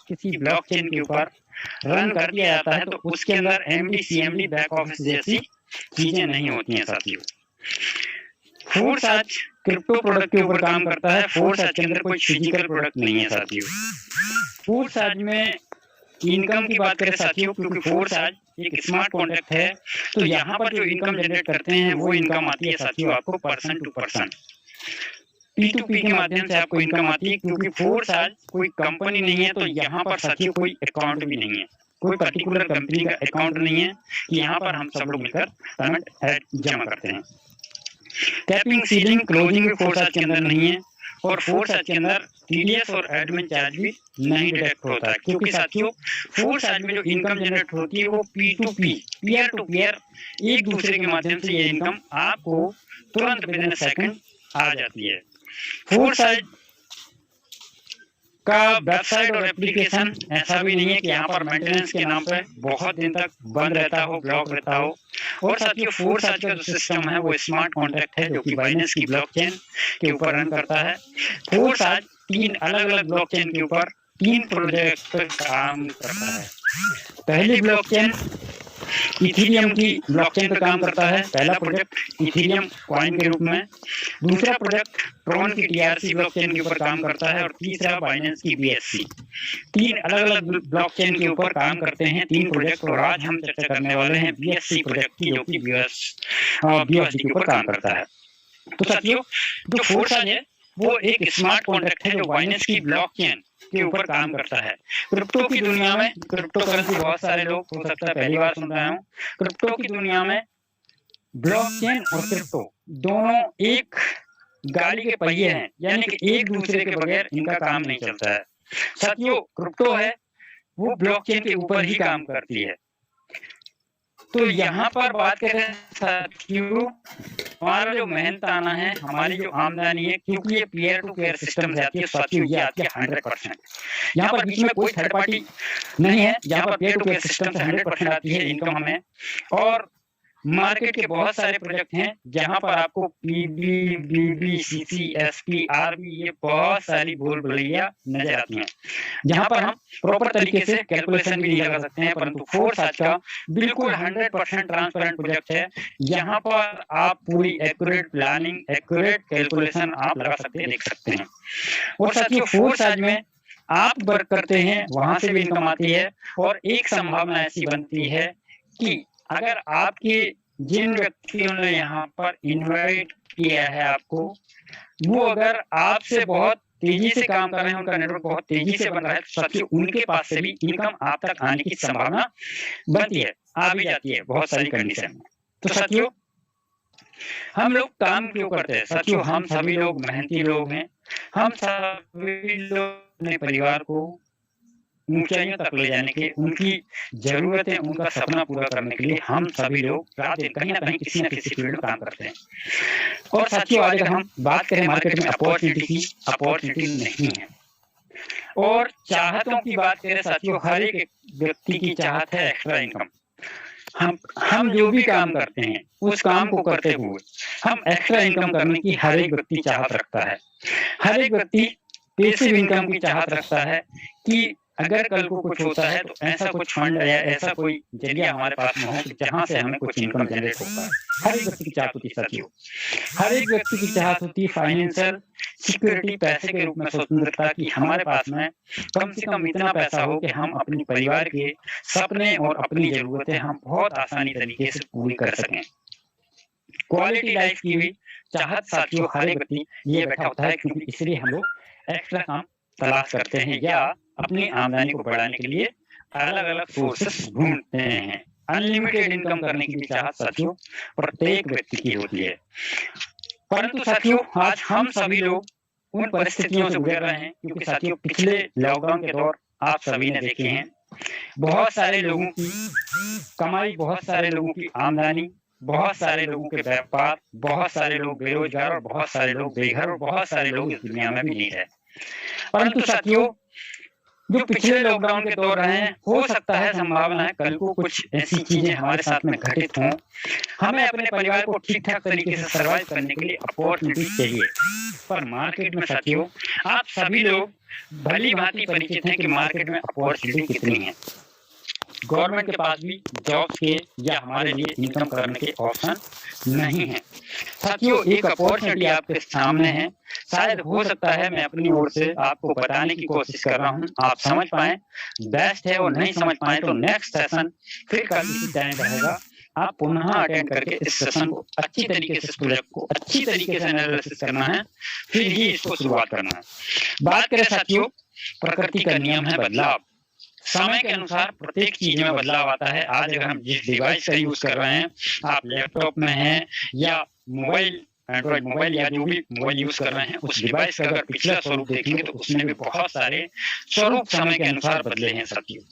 किसी ब्लॉकचेन के ऊपर रन कर दिया जाता है तो उसके अंदर एमडी सीएमडी बैक ऑफिस जैसी चीजें नहीं होती हैं साथियों। फोर्स आज क्रिप्टो प्रोडक्ट के ऊपर काम करता है। फोर्स आज के अंदर कोई फिजिकल प्रोडक्ट नहीं है साथियों। फोर्स आज में इनकम की बात करें साथियों, क्योंकि फोर्स आज एक स्मार्ट कॉन्ट्रैक्ट है, तो यहाँ पर जो इनकम जनरेट करते हैं वो इनकम आती है साथियों आपको पर्सन टू पर्सन, P2P के माध्यम से आपको इनकम आती है। क्योंकि फोर्स आज कोई कंपनी नहीं है तो यहाँ पर साथियों कोई अकाउंट भी नहीं है, कोई पर्टिकुलर कंपनी का अकाउंट नहीं है कि यहाँ पर हम सब लोग मिलकर पेमेंट जमा करते हैं। कैपिंग सीलिंग क्लोजिंग भी फोर्स आज के अंदर नहीं है, और फोर्स आज के अंदर टीडीएस और एडमिन चार्ज भी नहीं डिडक्ट होता है। क्योंकि साथियों फोर्स आज में जो इनकम जनरेट होती है वो P2P पीयर टू पीयर एक दूसरे के माध्यम से ये इनकम आपको तुरंत विद इन सेकंड आ जाती है। फोर्स आज का वेबसाइट और एप्लीकेशन ऐसा भी नहीं है कि यहाँ पर मेंटेनेंस के नाम पे बहुत दिन तक बंद रहता हो, ब्लॉक रहता हो। और साथियों फोर्स आज का जो सिस्टम है वो स्मार्ट कॉन्ट्रैक्ट है जो कि बाइनेंस की ब्लॉकचेन के ऊपर रन करता है। फोर्स आज 3 अलग अलग ब्लॉकचेन के ऊपर 3 प्रोजेक्ट पर काम करता है। पहली ब्लॉकचेन इथेरियम की ब्लॉकचेन पे काम करता है, पहला प्रोजेक्ट इथेरियम कॉइन के रूप में, दूसरा प्रोजेक्ट ट्रॉन की टीआरसी ब्लॉकचेन के ऊपर काम करता है, और तीसरा बाइनेंस की बीएससी। 3 अलग अलग ब्लॉकचेन के ऊपर काम करते हैं 3 प्रोजेक्ट, और आज हम चर्चा करने वाले हैं बीएससी प्रोजेक्ट की जो कि बीएससी के ऊपर काम करता है। तो साथियों जो फोर्स आज है वो एक स्मार्ट कॉन्ट्रैक्ट है जो बाइनेंस की ब्लॉकचेन के ऊपर काम करता है। क्रिप्टो की दुनिया में क्रिप्टो करेंसी बहुत सारे लोग हो सकता है पहली बार सुन रहे हो। क्रिप्टो की दुनिया में ब्लॉकचेन और क्रिप्टो दोनों एक गाड़ी के पहिए हैं, यानी कि एक दूसरे के बगैर इनका काम नहीं चलता है। साथियों क्रिप्टो है वो ब्लॉकचेन के ऊपर ही काम करती है। तो यहाँ पर बात करें साथियों हमारा जो मेहनत आना है, हमारी जो आमदनी है, क्योंकि ये पीयर टू पीयर सिस्टम से आती है साथियों, ये आती है 100%। यहाँ पर बीच में कोई थर्ड पार्टी नहीं है, यहाँ पर पीयर टू पीयर सिस्टम से 100% आती है इनकम हमें। और मार्केट के बहुत सारे प्रोजेक्ट हैं जहां पर आपको पीबी बीबी सीसी एसपी आरबी ये बहुत सारी भूल भुलैया नजर आती हैं, जहां पर हम प्रॉपर तरीके से कैलकुलेशन भी नहीं लगा सकते हैं। परंतु फोर्स आज का बिल्कुल 100% ट्रांसपेरेंट प्रोजेक्ट है। यहाँ पर आप पूरी एक्यूरेट प्लानिंग एक्यूरेट कैलकुलेशन आप लगा सकते हैं, देख सकते हैं। और साथियों फोर्स आज में आप वर्क करते हैं वहां से भी इनकम आती है, और एक संभावना ऐसी बनती है कि अगर आपके जिन व्यक्तियों ने यहाँ पर इनवाइट किया है आपको, वो अगर आपसे बहुत तेजी से काम कर रहे हैं, उनका नेटवर्क बहुत तेजी से बन रहा है, तो साथियों उनके पास से भी इनकम आप तक आने की संभावना बनती है, आ भी जाती है बहुत सारी कंडीशन में। तो साथियों हम लोग काम क्यों करते हैं? साथियों हम सभी लोग मेहनती लोग हैं, हम सभी लोग अपने परिवार को ऊंचाइयों तक ले जाने के, उनकी जरूरतें उनका सपना पूरा करने के लिए हम सभी लोग रात दिन कहीं ना कहीं किसी न किसी फील्ड में काम करते हैं। और साथियों आज अगर हम बात करें मार्केट में अपॉर्चुनिटी की, अपॉर्चुनिटी नहीं है। और चाहतों की बात करें साथियों, हर एक व्यक्ति की चाहत है एक्स्ट्रा इनकम। हम जो भी काम करते हैं उस काम को करते हुए हम एक्स्ट्रा इनकम करने की हर एक व्यक्ति चाहत रखता है। हर एक व्यक्ति पैसिव इनकम की चाहत रखता है कि अगर कल को कुछ होता है तो ऐसा कुछ फंड या ऐसा कोई जरिया हमारे पास में हो जहां से हमें कुछ इनकम जनरेट होता है। हर एक व्यक्ति की चाहत होती है साथियों, हर एक व्यक्ति की चाहत होती है फाइनेंशियल सिक्योरिटी, पैसे के रूप में स्वतंत्रता की हमारे पास में कम से कम इतना पैसा हो कि हम अपने परिवार के सपने और अपनी जरूरतें हम बहुत आसानी तरीके से पूरी कर सकें। क्वालिटी लाइफ की भी चाहत साथियों हर एक व्यक्ति ये बैठा होता है, क्योंकि इसलिए हम लोग एक्स्ट्रा काम तलाश करते हैं या अपनी आमदनी को बढ़ाने के लिए अलग अलग सोर्सेस ढूंढते हैं। अनलिमिटेड इनकम करने की भी चाहत साथियों प्रत्येक व्यक्ति की होती है। परंतु साथियों आज हम सभी लोग उन परिस्थितियों से गुजर रहे हैं, क्योंकि साथियों पिछले लॉकडाउन के दौर आप सभी ने देखे हैं। बहुत सारे लोगों की कमाई, बहुत सारे लोगों की आमदनी, बहुत सारे लोगों के व्यापार, बहुत सारे लोग बेरोजगार और बहुत सारे लोग बेघर और बहुत सारे लोग इस दुनिया में भी नहीं है। परंतु साथियों जो पिछले लॉकडाउन के दौर रहे हैं, हो सकता है, संभावना है कल को कुछ ऐसी चीजें हमारे साथ में घटित हों। हमें अपने परिवार को ठीक ठाक तरीके से सर्वाइव करने के लिए अपॉर्चुनिटी चाहिए। पर मार्केट में साथियों, आप सभी लोग भली भांति परिचित हैं कि मार्केट में अपॉर्चुनिटी कितनी है। गवर्नमेंट के पास भी जॉब्स के या हमारे लिए इनकम करने के ऑप्शन नहीं है। साथियों, एक अपॉर्चुनिटी आपके सामने है। शायद हो सकता है मैं अपनी ओर से आपको बताने की कोशिश कर रहा हूँ, आप समझ पाए, बेस्ट है, और नहीं समझ पाए तो नेक्स्ट सेशन फिर कल इसी टाइम रहेगा। आप पुनः अटेंड करके इस सेशन को अच्छी तरीके से, इस प्रोजेक्ट को अच्छी तरीके से एनालिसिस करना है, फिर ही इसको शुरुआत करना है। बात करें साथियों, प्रकृति का नियम है बदलाव। समय के अनुसार प्रत्येक चीज में बदलाव आता है। आज अगर हम जिस डिवाइस का यूज कर रहे हैं, आप लैपटॉप में हैं या मोबाइल, एंड्रॉइड मोबाइल या जो भी मोबाइल यूज कर रहे हैं, उस डिवाइस का अगर पिछला स्वरूप देखेंगे तो उसमें भी बहुत सारे स्वरूप समय के अनुसार बदले हैं साथियों।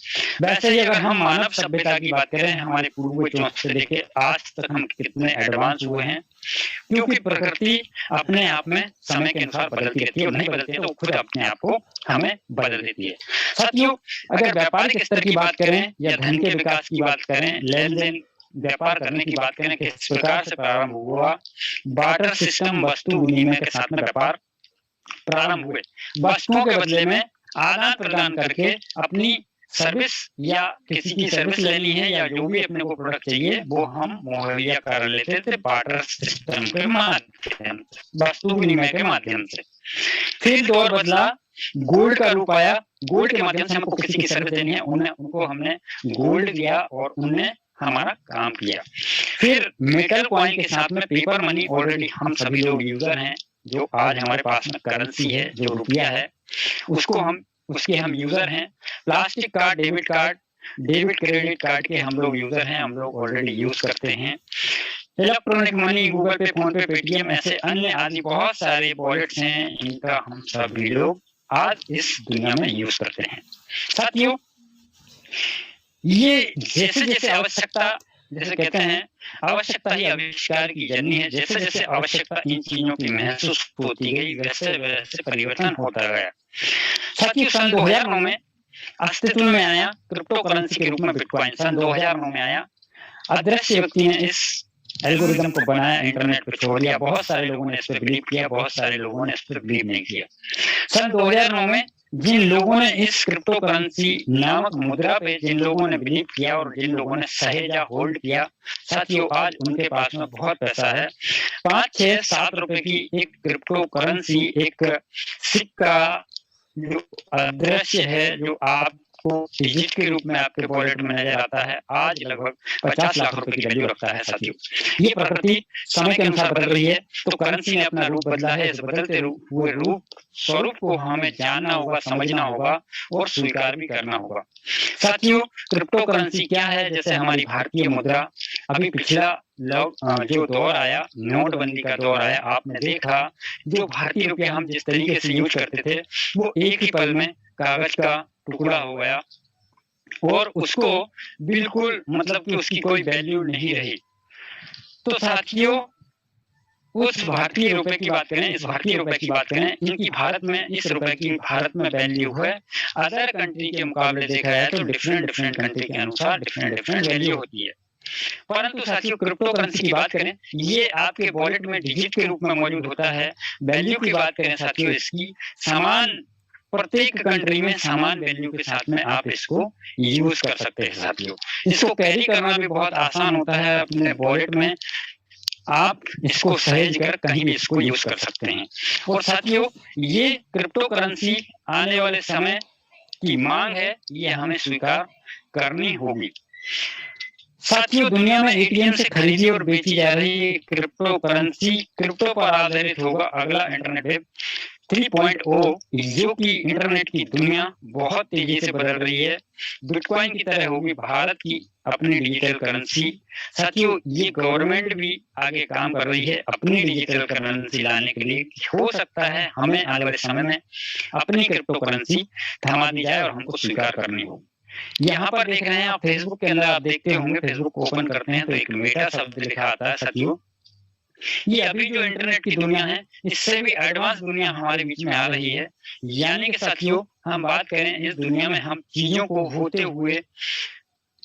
वैसे ही अगर हम मानव सभ्यता की बात करें, हमारे पूर्वजों से लेके आज तक हम कितने एडवांस हुए हैं, क्योंकि प्रकृति अपने आप में समय के अनुसार बदलती रहती है, और नहीं बदलती है तो खुद अपने आप को हमें बदल देती है। साथियों, अगर व्यापारिक स्तर की बात करें या धन के विकास की बात करें, लेन देन व्यापार करने की बात करें, किस प्रकार से प्रारंभ हुआ, बार्टर सिस्टम, वस्तु विनिमय के साथ में व्यापार प्रारंभ हुए। वस्तुओं के बदले में आदान प्रदान करके अपनी सर्विस या किसी की सर्विस लेनी है या जो भी अपने को प्रोडक्ट चाहिए वो हम मुहैया कर लेते थे बार्टर सिस्टम के माध्यम से, वस्तु विनिमय के माध्यम से। फिर दौर बदला, गोल्ड का रूप आया। गोल्ड के माध्यम से हमको किसी की सर्विस देनी है, उनको हमने गोल्ड दिया और उनने हमारा काम किया। फिर मेटल कॉइन के साथ में पेपर मनी, ऑलरेडी हम सभी लोग यूजर हैं, जो आज हमारे पास में करेंसी है, जो रुपया है, उसके हम यूजर हैं। Plastic card, debit credit card के हम लोग यूजर हैं, हम लोग ऑलरेडी यूज करते हैं। इलेक्ट्रॉनिक मनी, गूगल पे, फोन पे, पेटीएम, ऐसे अन्य आदि बहुत सारे वॉलेट्स हैं, इनका हम सभी लोग आज इस दुनिया में यूज करते हैं। साथियों, ये जैसे जैसे आवश्यकता, जैसे कहते हैं आवश्यकता ही आविष्कार की जननी है, जैसे जैसे आवश्यकता इन चीजों की महसूस होती गई, वैसे वैसे परिवर्तन होता गया। साथियों, सन 2009 में अस्तित्व में आया क्रिप्टो करेंसी के रूप में बिटकॉइन। सन 2009 में आया। अदृश्य व्यक्ति ने इस एल्गोरिदम को बनाया, इंटरनेट पर छोड़ दिया। बहुत सारे लोगों ने इस पर बिलीव किया, बहुत सारे लोगों ने इस पर बिलीव नहीं किया। सन 2009 में जिन लोगों ने इस क्रिप्टो करेंसी नामक मुद्रा पे, जिन लोगों ने बिलीव किया और जिन लोगों ने सहेजा, होल्ड किया, साथियों आज उनके पास में बहुत पैसा है। 5, 6, 7 रुपए की एक क्रिप्टो करेंसी, एक सिक्का जो अदृश्य है, जो आपको डिजिट के रूप में आपके वॉलेट में नजर आता है, आज लगभग 50 लाख रुपए की वैल्यू रखता है। साथियों, ये प्रकृति समय के अनुसार बदल रही है, तो करेंसी ने अपना रूप बदला है। इस बदलते हुए स्वरूप को हमें जानना होगा, समझना होगा और स्वीकार भी करना होगा। साथियों, क्रिप्टो करेंसी क्या है? जैसे हमारी भारतीय मुद्रा, अभी पिछला जो दौर आया, नोटबंदी का दौर आया, आपने देखा जो भारतीय रुपया हम जिस तरीके से यूज करते थे, वो एक ही पल में कागज का टुकड़ा हो गया और उसको बिल्कुल, मतलब कि उसकी कोई वैल्यू नहीं रही। तो साथियों, उस भारतीय रुपए की बात करें, इस भारतीय रुपए की बात करें, इनकी भारत में, इस रुपए की भारत में वैल्यू है। अदर कंट्री के मुकाबले देखा जाए तो डिफरेंट कंट्री के अनुसार डिफरेंट वैल्यू होती है। परंतु साथियों, क्रिप्टो करेंसी की बात करें, ये आपके वॉलेट में डिजिट के रूप में मौजूद होता है। वैल्यू की बात करें साथियों, इसकी समान, प्रत्येक कंट्री में समान वैल्यू के साथ में आप इसको यूज कर सकते हैं। साथियों, इसको कैरी करना भी बहुत आसान होता है। अपने वॉलेट में आप इसको सहेज कर कहीं भी इसको यूज कर सकते हैं। और साथियों, ये क्रिप्टो करेंसी आने वाले समय की मांग है, ये हमें स्वीकार करनी होगी। साथियों, दुनिया में एटीएम से खरीदी और बेची जा रही क्रिप्टो करेंसी, क्रिप्टो पर आधारित होगा अगला इंटरनेट वेब 3.0, जो कि इंटरनेट की दुनिया बहुत तेजी से बदल रही है। बिटकॉइन की तरह होगी भारत की अपनी डिजिटल करेंसी। साथियों, ये गवर्नमेंट भी आगे काम कर रही है अपनी डिजिटल करेंसी लाने के लिए। हो सकता है हमें आने वाले समय में अपनी क्रिप्टो करेंसी थमा दी जाए और हमको स्वीकार करनी हो। यहाँ पर देख रहे हैं आप, फेसबुक के अंदर आप देखते होंगे, फेसबुक को ओपन करते हैं तो एक मेटा शब्द लिखा आता है। साथियों, ये अभी जो इंटरनेट की दुनिया है, इससे भी एडवांस दुनिया हमारे बीच में आ रही है। यानी कि साथियों, हम बात करें इस दुनिया में हम चीज़ों को होते हुए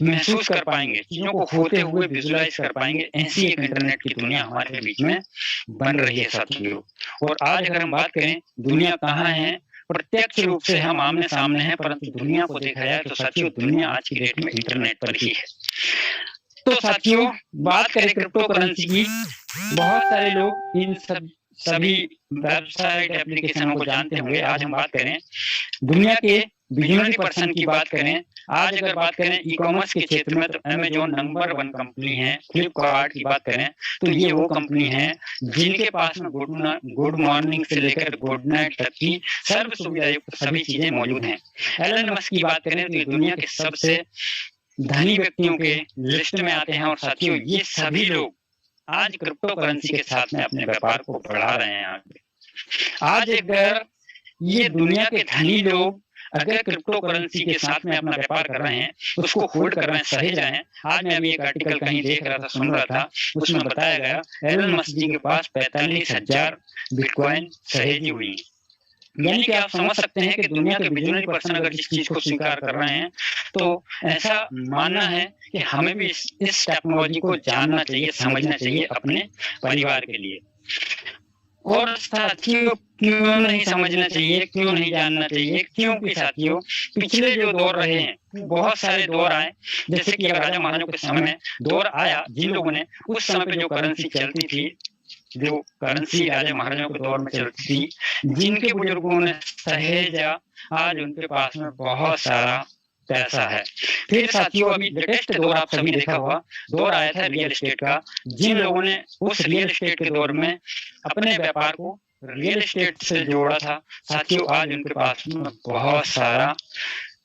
महसूस कर पाएँगे, चीज़ों को होते हुए विजुअलाइज़ कर पाएँगे, ऐसी एक इंटरनेट की दुनिया हमारे बीच में बन रही है साथियों। और आज अगर हम बात करें दुनिया कहाँ है, प्रत्यक्ष रूप से हम आमने-सामने हैं, परंतु दुनिया को देखा जाए तो साथियों दुनिया आज की डेट में इंटरनेट पर ही है। तो साथियों, बात करें क्रिप्टो करेंसी की, बहुत सारे लोग इन सभी वेबसाइट एप्लीकेशनों को जानते होंगे। आज हम बात करें दुनिया के विजनरी पर्सन की बात करें, आज अगर बात करें ई-कॉमर्स के क्षेत्र में तो अमेज़न नंबर 1 कंपनी है। फ्लिपकार्ट की बात करें तो ये वो कंपनी है जिनके पास में गुड मॉर्निंग से लेकर गुड नाइट तक की सर्व सुविधायुक्त सभी चीजें मौजूद हैं। एलन मस्क की बात करें तो ये दुनिया के सबसे धनी व्यक्तियों के लिस्ट में आते हैं। और साथियों, ये सभी लोग आज क्रिप्टो करेंसी के साथ में अपने व्यापार को बढ़ा रहे हैं आगे। आज अगर ये दुनिया के धनी लोग अगर क्रिप्टो करेंसी के साथ में अपना व्यापार कर रहे हैं, उसको होल्ड कर रहे हैं, सहेज रहे हैं। आज मैं अभी एक आर्टिकल कहीं देख रहा था, सुन रहा था, उसमें बताया गया एलन मस्क जी के पास 45,000 बिटकॉइन सहेजी हुई है। यानी कि आप समझ सकते हैं कि दुनिया के विजनरी पर्सन अगर इस चीज को स्वीकार कर रहे हैं, तो ऐसा मानना है कि हमें भी इस टेक्नोलॉजी को जानना चाहिए, समझना चाहिए अपने परिवार के लिए। और साथियों, क्यों नहीं समझना चाहिए, क्यों नहीं जानना चाहिए? क्योंकि साथियों, पिछले जो दौर रहे हैं, बहुत सारे दौर आए, जैसे कि राजा महाराजों के समय में दौर आया, जिन लोगों ने उस समय पे जो करेंसी चलती थी, जो करेंसी राजा महाराजाओं के दौर में चलती थी, जिनके बुजुर्गों ने सहेजा, आज उनके पास में बहुत सारा पैसा है। फिर साथियों, अभी लेटेस्ट दौर आप सभी देखा होगा, दौर आया था रियल एस्टेट का। जिन लोगों ने उस रियल एस्टेट के दौर में अपने व्यापार को रियल एस्टेट से जोड़ा था, साथियों आज उनके पास में बहुत सारा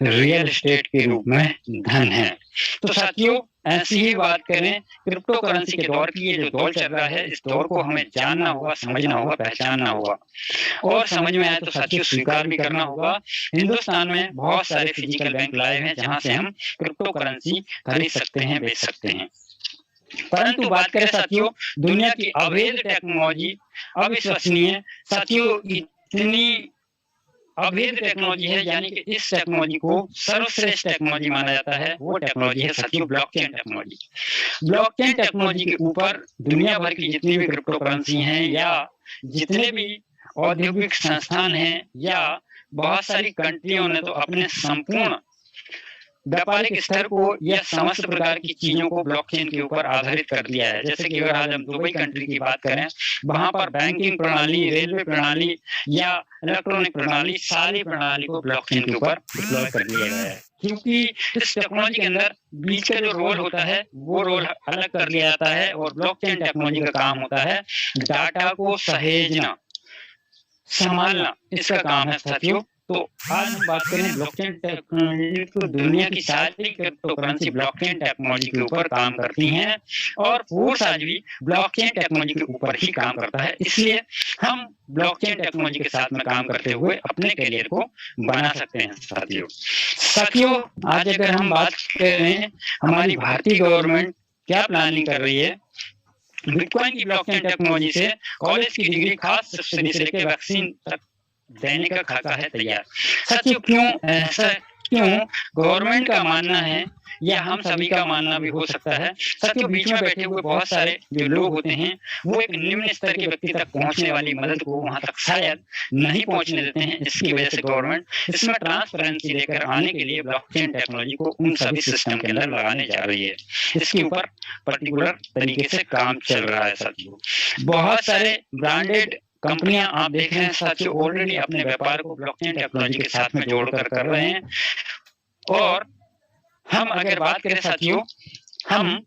रियल एस्टेट के रूप में धन है। तो साथियों, ऐसी ही बात करें क्रिप्टो करेंसी के दौर की, ये जो दौर चल रहा है, इस दौर को हमें जानना होगा, समझना होगा, पहचानना होगा, और समझ में आए तो साथियों स्वीकार भी करना होगा। हिंदुस्तान में बहुत सारे फिजिकल बैंक लाए हैं जहां से हम क्रिप्टो करेंसी खरीद सकते हैं, बेच सकते हैं। परंतु बात करें साथियों दुनिया की अवैध टेक्नोलॉजी, अविश्वसनीय साथियों, इतनी अवैध टेक्नोलॉजी है, यानी कि इस टेक्नोलॉजी को सर्वश्रेष्ठ टेक्नोलॉजी माना जाता है। वो टेक्नोलॉजी है साथियों ब्लॉकचेन टेक्नोलॉजी। ब्लॉकचेन टेक्नोलॉजी के ऊपर दुनिया भर की जितनी भी क्रिप्टो करेंसी हैं, या जितने भी औद्योगिक संस्थान हैं, या बहुत सारी कंट्रियों ने तो अपने संपूर्ण व्यापारिक स्तर को या समस्त प्रकार की चीजों को ब्लॉकचेन के ऊपर आधारित कर दिया है। जैसे कि अगर आज हम दुबई कंट्री की बात करें, वहां पर बैंकिंग प्रणाली, रेलवे प्रणाली या इलेक्ट्रॉनिक प्रणाली, सारी प्रणाली को ब्लॉकचेन के ऊपर डिप्लॉय कर दिया गया है। क्योंकि इस टेक्नोलॉजी के अंदर बीच का जो रोल होता है, वो रोल अलग कर दिया जाता है, और ब्लॉकचेन टेक्नोलॉजी का काम होता है डाटा को सहेजना, संभालना, इसका काम है साथियों। तो आज हम बात करें ब्लॉकचेन टेक्नोलॉजी, तो दुनिया की सारी क्रिप्टो करेंसी ब्लॉकचेन टेक्नोलॉजी के ऊपर काम करती हैं, और फोर्स आज भी ब्लॉकचेन टेक्नोलॉजी के ऊपर ही काम करता है। इसलिए हम ब्लॉकचेन टेक्नोलॉजी के साथ में काम करते हुए अपने करियर को बना सकते हैं साथियों। आज अगर हम बात करें हमारी भारतीय गवर्नमेंट क्या प्लानिंग कर रही है, बिटकॉइन की ब्लॉकचेन टेक्नोलॉजी से कॉलेज की डिग्री, खास सब्सिडी से लेकर वैक्सीन तक देने का खाका है तैयार। साथियों, क्यों ऐसा, क्यों गवर्नमेंट का मानना है या हम सभी का मानना भी हो सकता है। साथियों, बीच में बैठे हुए बहुत सारे जो लोग होते हैं, वो एक निम्न स्तर के व्यक्ति तक पहुंचने वाली मदद को वहां तक शायद नहीं पहुंचने देते हैं। इसकी वजह से गवर्नमेंट इसमें ट्रांसपेरेंसी लेकर आने के लिए ब्लॉकचेन टेक्नोलॉजी को उन सभी सिस्टम के अंदर लगाने जा रही है। इसके ऊपर पर्टिकुलर तरीके से काम चल रहा है साथियों। बहुत सारे ब्रांडेड कंपनियां आप देख रहे हैं साथियों, ऑलरेडी अपने व्यापार को ब्लॉकचेन टेक्नोलॉजी के साथ में जोड़कर कर रहे हैं। और हम अगर बात करें साथियों, हम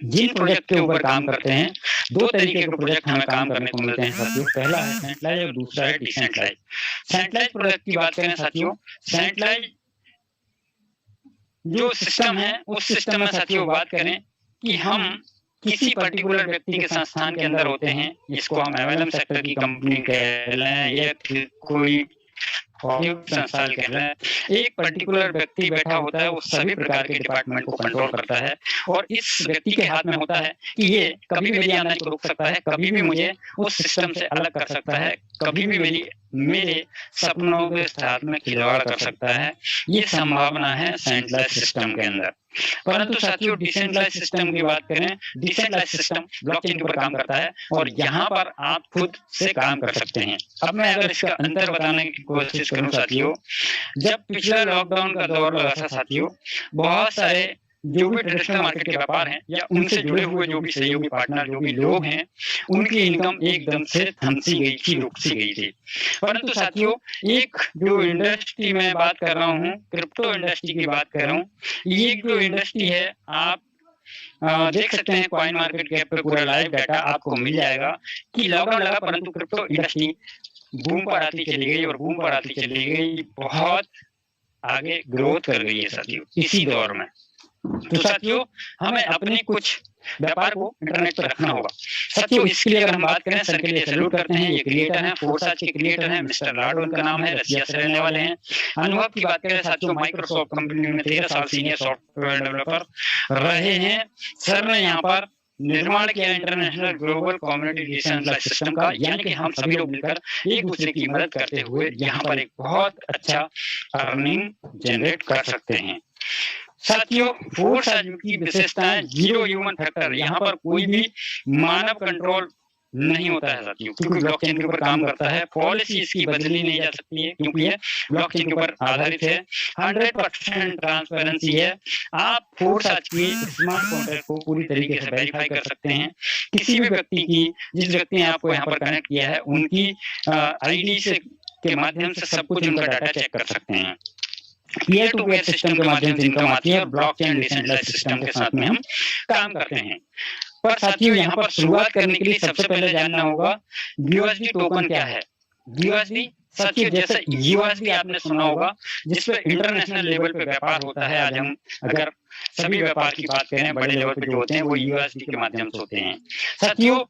जिन प्रोजेक्ट के ऊपर काम करते हैं, दो तरीके के प्रोजेक्ट हमें काम करने को मिलते हैं साथियों। पहला है सेंट्रलाइज और दूसरा है डिसेंट्रलाइज। सेंट्रलाइज प्रोजेक्ट की बात करें साथियों, सेंट्रलाइज जो सिस्टम है, उस सिस्टम में साथियों बात करें कि हम किसी पर्टिकुलर व्यक्ति के संस्थान के अंदर होते हैं, जिसको हम एमएलएम सेक्टर की कंपनी कह रहे हैं, या कोई औद्योगिक संस्थान के अंदर एक पर्टिकुलर व्यक्ति बैठा होता है, वो सभी प्रकार के डिपार्टमेंट को कंट्रोल करता है और इस व्यक्ति के हाथ में होता है कि ये कभी भी मेरी आमदनी को रोक सकता है, कभी भी मुझे उस सिस्टम से अलग कर सकता है, कभी भी मेरे सपनों के साथ में खिलवाड़ कर सकता है। ये संभावना है सेंट्रलाइज्ड सिस्टम के अंदर। परंतु साथियों डिसेंट्रलाइज्ड सिस्टम की बात करें, डिसेंट्रलाइज्ड सिस्टम ब्लॉकचेन के ऊपर काम करता है और यहाँ पर आप खुद से काम कर सकते हैं। अब मैं अगर इसका अंतर बताने की कोशिश करूं साथियों, जब पिछला लॉकडाउन का दौर लगा था साथियों, बहुत सारे जो भी ट्रेडिशनल मार्केट के व्यापार हैं या उनसे जुड़े हुए जो भी सहयोगी पार्टनर जो भी लोग हैं, उनकी इनकम एकदम से थमसी गई थी, रुक सी गई थी। परंतु साथियों एक जो इंडस्ट्री में बात कर रहा हूँ, क्रिप्टो इंडस्ट्री की बात कर रहा हूँ, ये जो इंडस्ट्री है आप देख सकते हैं कॉइन मार्केट कैप पे पूरा लाइव डाटा आपको मिल जाएगा कि लॉकडाउन लगा परंतु क्रिप्टो इंडस्ट्री बूम पर आती चली गई और बूम पर आती चली गई, बहुत आगे ग्रोथ कर गई है साथियों इसी दौर में। तो साथियों हमें अपने कुछ व्यापार को इंटरनेट पर रखना होगा। साथियों इसके लिए अगर हम बात करें, सर के लिए सैल्यूट करते हैं, ये क्रिएटर हैं, फोर्साज के क्रिएटर हैं, मिस्टर लाड उनका नाम है, रसिया से रहने वाले हैं। अनुभव की बात करें साथियों, माइक्रोसॉफ्ट कंपनी में 13 साल सीनियर सॉफ्टवेयर डेवलपर रहे हैं। सर ने यहाँ पर निर्माण किया international global community decentralised system का, यानी कि हम सभी लोग मिलकर एक दूसरे की मदद करते हुए यहाँ पर एक बहुत अच्छा अर्निंग जनरेट कर सकते हैं। साथियों फोर्साज की विशेषताएं, जीरो ह्यूमन फैक्टर, यहाँ पर कोई भी मानव कंट्रोल नहीं होता है साथियों, क्योंकि ब्लॉकचेन के ऊपर काम करता है। पॉलिसी इसकी बदली नहीं जा सकती है क्योंकि यह ब्लॉकचेन के ऊपर आधारित है। 100% ट्रांसपेरेंसी है। आप फोर्साज की स्मार्ट कॉन्ट्रैक्ट को पूरी तरीके से वेरीफाई कर सकते हैं। किसी भी व्यक्ति की, जिस व्यक्ति ने आपको यहाँ पर कनेक्ट किया है, उनकी आईडी से के माध्यम से सब कुछ उनका डाटा चेक कर सकते हैं। पीयर टू पीयर सिस्टम के माध्यम से इनकम आती है और ब्लॉकचेन डिसेंट्रलाइज्ड सिस्टम के साथ में हम काम करते हैं। पर साथियों यहाँ पर शुरुआत करने के लिए सबसे पहले जानना होगा यूएसडी टोकन क्या है। यूएसडी साथियों जैसे यूएसडी आपने सुना होगा, जिसपे इंटरनेशनल लेवल पे व्यापार होता है। आज हम अगर सभी व्यापार की बात करें, बड़े लेवल पे जो होते हैं वो यूएसडी के माध्यम से होते हैं। साथियों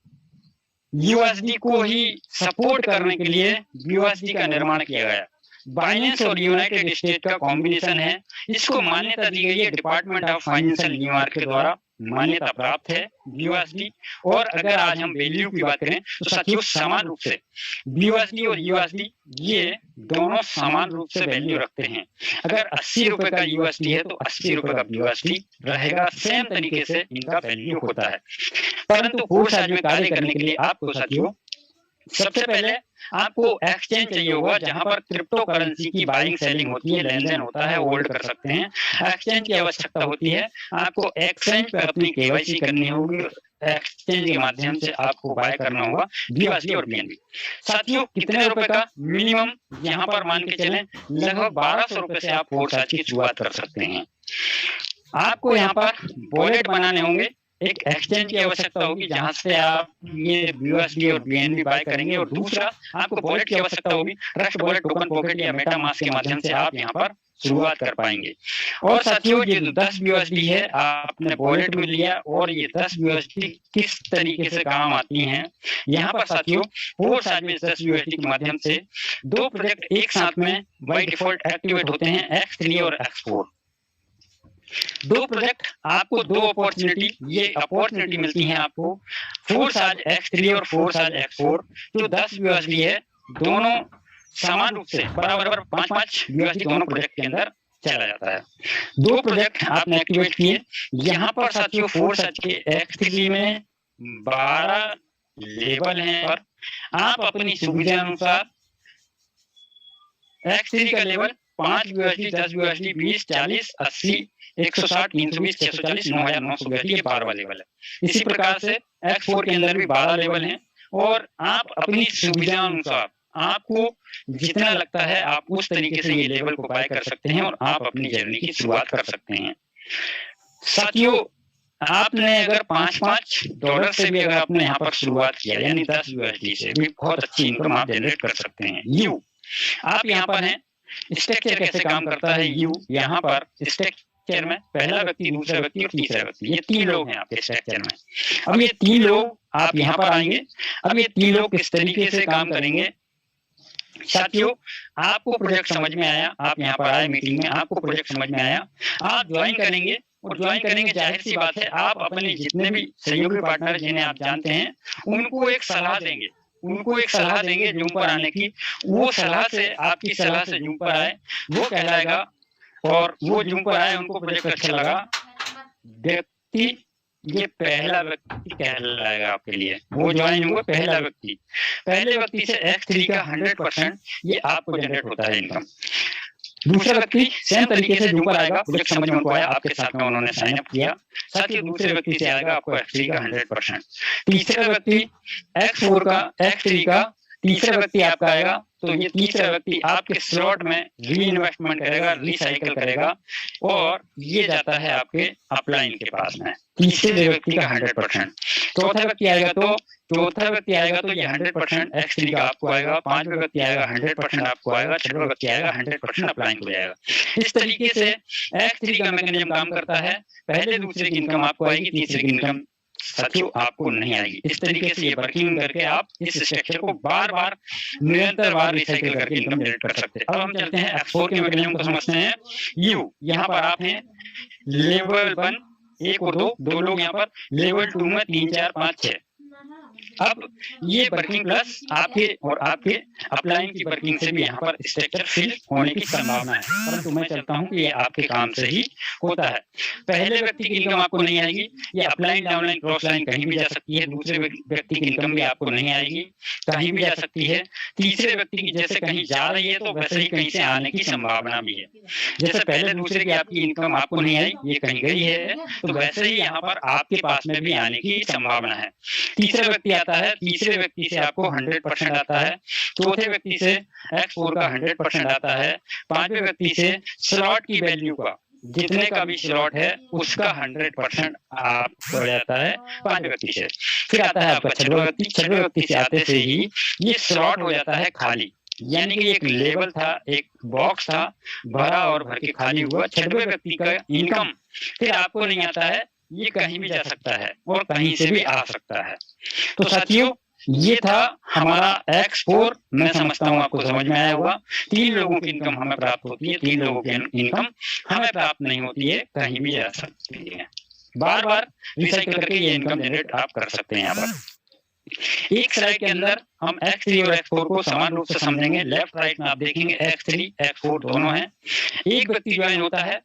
यूएसडी को ही सपोर्ट करने के लिए यूएसडी का निर्माण किया गया। बाइनेंस और यूनाइटेड स्टेट का कॉम्बिनेशन है। इसको मान्यता दी गई है डिपार्टमेंट ऑफ फाइनेंशियल न्यूयॉर्क के द्वारा, मान्यता प्राप्त है यूएसडी। और अगर आज हम वैल्यू की बात करें तो साथियों समान रूप से यूएसडी और यूएसडी ये दोनों समान रूप से वैल्यू रखते हैं। अगर 80 रुपए का यूएसडी है तो 80 रुपए का यूएसडी रहेगा, सेम तरीके से इनका वैल्यू होता है। परंतु फोर्साज में कार्य करने के लिए आपको साथियों सबसे पहले आपको एक्सचेंज चाहिए होगा, जहां पर क्रिप्टो करेंसी की बाइंग सेलिंग होती है, लेन देन होता है, होल्ड कर सकते हैं। एक्सचेंज की आवश्यकता होती है। आपको एक्सचेंज पे अपनी केवाईसी करनी होगी, एक्सचेंज के माध्यम से आपको बाय करना होगा बीएसडी और बीएनबी। साथियों कितने रुपए का मिनिमम यहाँ पर मान के चलें, लगभग 1200 रुपए से आप फोर्साज की शुरुआत कर सकते हैं। आपको यहाँ पर वॉलेट बनाने होंगे, एक एक्सचेंज की आवश्यकता होगी जहां से आप ये यूएसडी और बीएनबी बाय करेंगे, और दूसरा आपको वॉलेट की आवश्यकता होगी। ट्रस्ट वॉलेट, टोकन पॉकेट या मेटामास्क के माध्यम से आप यहाँ पर शुरुआत कर पाएंगे। और साथियों ये 10 यूएसडी है आपने वॉलेट में लिया, और ये 10 यूएसडी किस तरीके से काम आती हैं यहाँ पर साथियों, फोर्साज में 10 यूएसडी के माध्यम से 2 प्रोजेक्ट एक साथ में बाय डिफॉल्ट एक्टिवेट होते हैं, X3 और X4। 2 प्रोजेक्ट आपको 2 अपॉर्चुनिटी, ये अपॉर्चुनिटी मिलती है आपको फोर्साज X3 और फोर्साज X4। जो 10 यूएसडी है दोनों समान रूप से बराबर 5-5 यूएसडी दोनों प्रोजेक्ट के अंदर चला जाता है। 2 प्रोजेक्ट आपने एक्टिवेट किए। यहाँ पर साथियों फोर्साज के X3 में 12 लेवल हैं, पर आप अपनी सुविधा अनुसार X3 का लेवल 5 यूएसडी, 10 यूएसडी, 20, 40, 80, 160, 320, 640, 9900 ये 12वां लेवल है। इसी प्रकार से X4 के अंदर भी 12 लेवल हैं, और आप अपनी सुविधा अनुसार आपको जितना लगता है आप उस तरीके से ये लेवल को बाय कर सकते हैं और आप अपनी जर्नी की शुरुआत कर सकते हैं। साथियों आपने अगर $5-5 से भी अगर आपने यहाँ पर शुरुआत किया, यानी 10 यूएसडी से भी बहुत अच्छी इनकम आप जनरेट कर सकते हैं। यू आप यहाँ पर हैं, स्ट्रक्चर कैसे काम करता है। यू यहाँ पर स्ट्रक्चर में पहला व्यक्ति, दूसरा व्यक्ति और तीसरा व्यक्ति, ये 3 लोग हैं आपके स्ट्रक्चर में। अब ये 3 लोग आप यहाँ पर आएंगे। अब ये 3 लोग किस तरीके से काम करेंगे साथियों, आपको प्रोजेक्ट समझ में आया, आप यहाँ पर आए मीटिंग में, आपको प्रोजेक्ट समझ में आया, आप ज्वाइन करेंगे और ज्वाइन करेंगे, जाहिर सी बात है आप अपने जितने भी सहयोगी पार्टनर जिन्हें आप जानते हैं उनको एक सलाह देंगे, उनको एक सलाह देंगे जूम पर आने की। वो सलाह से, आपकी सलाह से जूम पर आए, वो कहलाएगा, और वो जूम पर आए, उनको प्रोजेक्ट अच्छा लगा, व्यक्ति, ये पहला व्यक्ति कहलाएगा आपके लिए, वो ज्वाइन हुआ पहला व्यक्ति। पहले व्यक्ति से X3 का 100% ये आपको जनरेट होता है इनकम। दूसरा व्यक्ति सेम तरीके से जूम पर आएगा, प्रोजेक्ट समझ में उनको आया, आपके साथ में उन्होंने साइन अप किया, साथ ही दूसरे व्यक्ति से आएगा आपको X3 का 100%। तीसरा व्यक्ति X3 का तीसरा व्यक्ति आपका आएगा, तो ये तीसरा व्यक्ति आपके स्लॉट में री इन्वेस्टमेंट करेगा, रिसाइकल करेगा, और ये जाता है आपके अपलाइन के पास में, तीसरे व्यक्ति का 100%। चौथा व्यक्ति आएगा तो ये 100% X3 का आपको आएगा, पांचवा व्यक्ति आएगा 100% आपको आएगा, छठवां व्यक्ति आएगा 100% अपलाइन को जाएगा। इस तरीके से X3 का मैकेनिज्म काम करता है। पहले दूसरे की इनकम आपको आएगी, तीसरे की इनकम साथियों आपको नहीं आएगी। इस तरीके से ये वर्किंग करके आप इस स्ट्रक्चर को बार बार निरंतर बार रिसाइकिल करके इनकम जनरेट कर सकते हैं। अब हम चलते हैं X4 के मैकेनिज्म को समझते हैं। यू, यहाँ पर आप हैं लेवल 1, 1 और 2 लोग यहाँ पर, लेवल 2 में 3, 4, 5, 6। अब ये वर्किंग प्लस आपके और आपके अपलाइन की वर्किंग से भी यहाँ पर स्ट्रक्चर फिल होने की संभावना है, परंतु मैं चलता हूँ कि ये आपके काम से ही होता है। पहले व्यक्ति की इनकम आपको नहीं आएगी, ये अपलाइन, डाउनलाइन, क्रॉस लाइन कहीं भी जा सकती है। दूसरे व्यक्ति की इनकम भी आपको नहीं आएगी, कहीं भी जा सकती है। तीसरे व्यक्ति की जैसे कहीं जा रही है तो वैसे ही कहीं से आने की संभावना भी है। जैसे पहले दूसरे की आपकी इनकम आपको नहीं आई, ये कहीं गई है, तो वैसे ही यहाँ पर आपके पास में भी आने की संभावना है। तीसरा व्यक्ति आता है, तीसरे व्यक्ति से आपको 100% आता है। चौथे व्यक्ति से X4 का 100% आता है। पांचवें व्यक्ति से स्लॉट की वैल्यू का, जितने का भी स्लॉट है उसका 100% आपको जाता है पांचवें व्यक्ति से। फिर आता है आपका छठवां व्यक्ति। छठवें व्यक्ति से आते से ही ये स्लॉट हो जाता है खाली, यानी कि एक लेवल था, एक बॉक्स था, भरा और भर के खाली हुआ। छठवें व्यक्ति का इनकम फिर आपको नहीं आता है, ये कहीं भी जा सकता है और कहीं से भी आ सकता है। तो साथियों, ये था हमारा X4। मैं समझता हूँ आपको समझ में आया होगा। 3 लोगों की इनकम हमें प्राप्त होती है, 3 लोगों की इनकम हमें प्राप्त नहीं होती है, कहीं भी जा सकती है। बार बार रिसाइकिल करके ये इनकम जनरेट आप कर सकते हैं। यहाँ पर एक स्लाइड के अंदर हम X3 और X4 को समान रूप से समझेंगे। लेफ्ट राइट में आप देखेंगे X3 X4 दोनों है। एक व्यक्ति ज्वाइन होता है,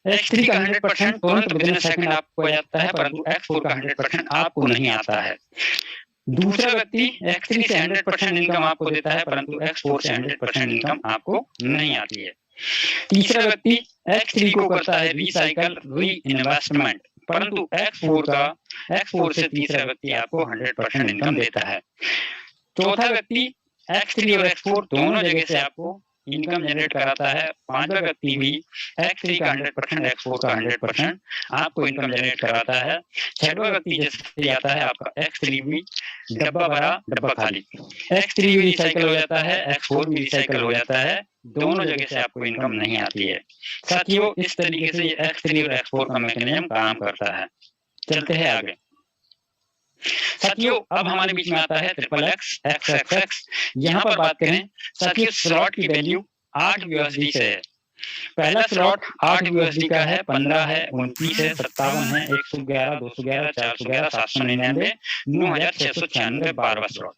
X3 का 100% तुरंत विदिन सेकंड आपको आ जाता है, परंतु X4 का 100% आपको नहीं आता है। दूसरा व्यक्ति X3 से 100% इनकम आपको देता है, परंतु X4 से 100% इनकम आपको नहीं आती है। तीसरा व्यक्ति X3 को करता है रिसाइकल, री इन्वेस्टमेंट, परंतु X4 से तीसरा व्यक्ति आपको 100% इनकम देता है। चौथा व्यक्ति X3 और X4 दोनों जगह से आपको इनकम जनरेट कराता है। पांचवा व्यक्ति भी X3 का 100%, X4 का 100% आपको इनकम जनरेट कराता है। छठवां व्यक्ति जैसे आता है आपका X3 भी डब्बा भरा डब्बा खाली, X3 भी रिसाइकल हो जाता है, X4 भी रिसाइकल हो जाता है, दोनों जगह से आपको इनकम नहीं आती है। साथियों, इस तरीके से X3 और X4 का मैकेनिज्म काम करता है। चलते हैं आगे। साथियों, अब हमारे बीच में आता है XXX, XXX। यहाँ पर बात करें साथियों, स्लॉट की वैल्यू 8 USD से है। पहला स्लॉट 8 USD का है, 15 है, 29 है, 57 है, 111, 211, 411, 799, 9696, 12वां स्लॉट।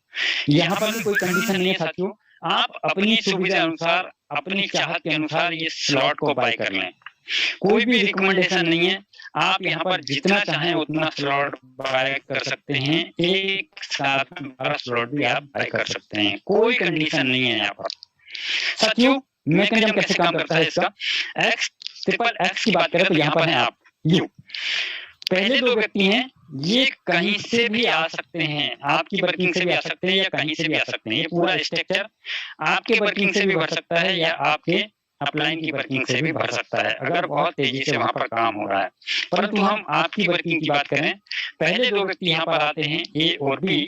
यहाँ पर भी कोई कंडीशन नहीं है साथियों, आप अपनी सुविधा अनुसार, अपनी चाहत के अनुसार ये स्लॉट को बाय कर लें। कोई भी रिकमेंडेशन नहीं है, आप यहाँ पर जितना चाहें उतना स्लॉट बाय कर सकते हैं। एक साथ 12 स्लॉट भी आप बाय कर सकते हैं, कोई कंडीशन नहीं है यहाँ पर। साथियों, मैकेनिज्म कैसे काम करता है इसका? XXX की बात करें तो यहाँ पर है आप यू। पहले 2 व्यक्ति हैं, ये कहीं से भी आ सकते हैं, आपकी वर्किंग से भी आ सकते हैं या कहीं से भी आ सकते हैं। ये पूरा स्ट्रक्चर आपके वर्किंग से भी बढ़ सकता है या आपके अपलाइन की वर्किंग से भी बढ़ सकता है, अगर बहुत तेजी से वहां पर काम हो रहा है। परंतु हम आपकी वर्किंग की बात करें, पहले 2 व्यक्ति यहाँ पर आते हैं A और B।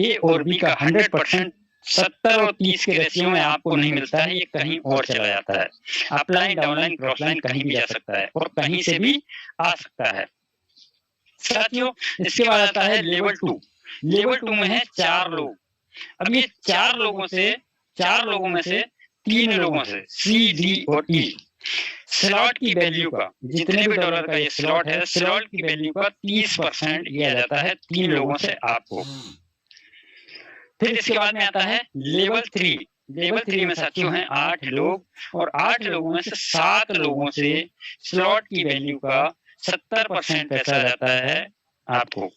A और B का 100% 70 और 30 के रेशियो में आपको नहीं मिलता है, ये कहीं और चला जाता है। अपलाइन, डाउनलाइन, क्रॉस लाइन कहीं भी जा सकता है और कहीं से भी आ सकता है। साथियों, इसके बाद आता है लेवल 2। लेवल 2 में है 4 लोग। अब ये 4 लोगों से 4 लोगों में से 3 लोगों से सी, डी और ई स्लॉट की वैल्यू का, जितने भी डॉलर का ये स्लॉट है, स्लॉट की वैल्यू का 30% लिया जाता है 3 लोगों से आपको। फिर इसके बाद में आता है लेवल 3। लेवल 3 में साथियों हैं 8 लोग और 8 लोगों में से 7 लोगों से स्लॉट की वैल्यू का 70% पैसा जाता है आपको।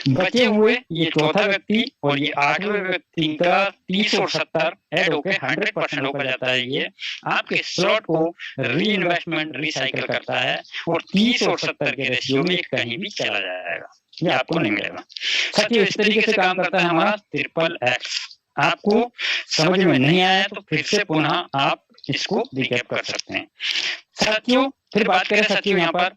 बचे हुए ये चौथा व्यक्ति और ये 8वें व्यक्ति का 30 और 70 ऐड होकर 100% होकर जाता है। ये आपके स्लॉट को री इन्वेस्टमेंट रिसाइकिल करता है और 30 और 70 के रेशियो में कहीं भी चला जाएगा, ये आपको नहीं मिलेगा। साथियों इस तरीके से काम करता है हमारा ट्रिपल एक्स। आपको समझ में नहीं आया तो फिर से पुनः आप इसको रिकैप कर सकते हैं। साथियों फिर बात करें साथियों यहाँ पर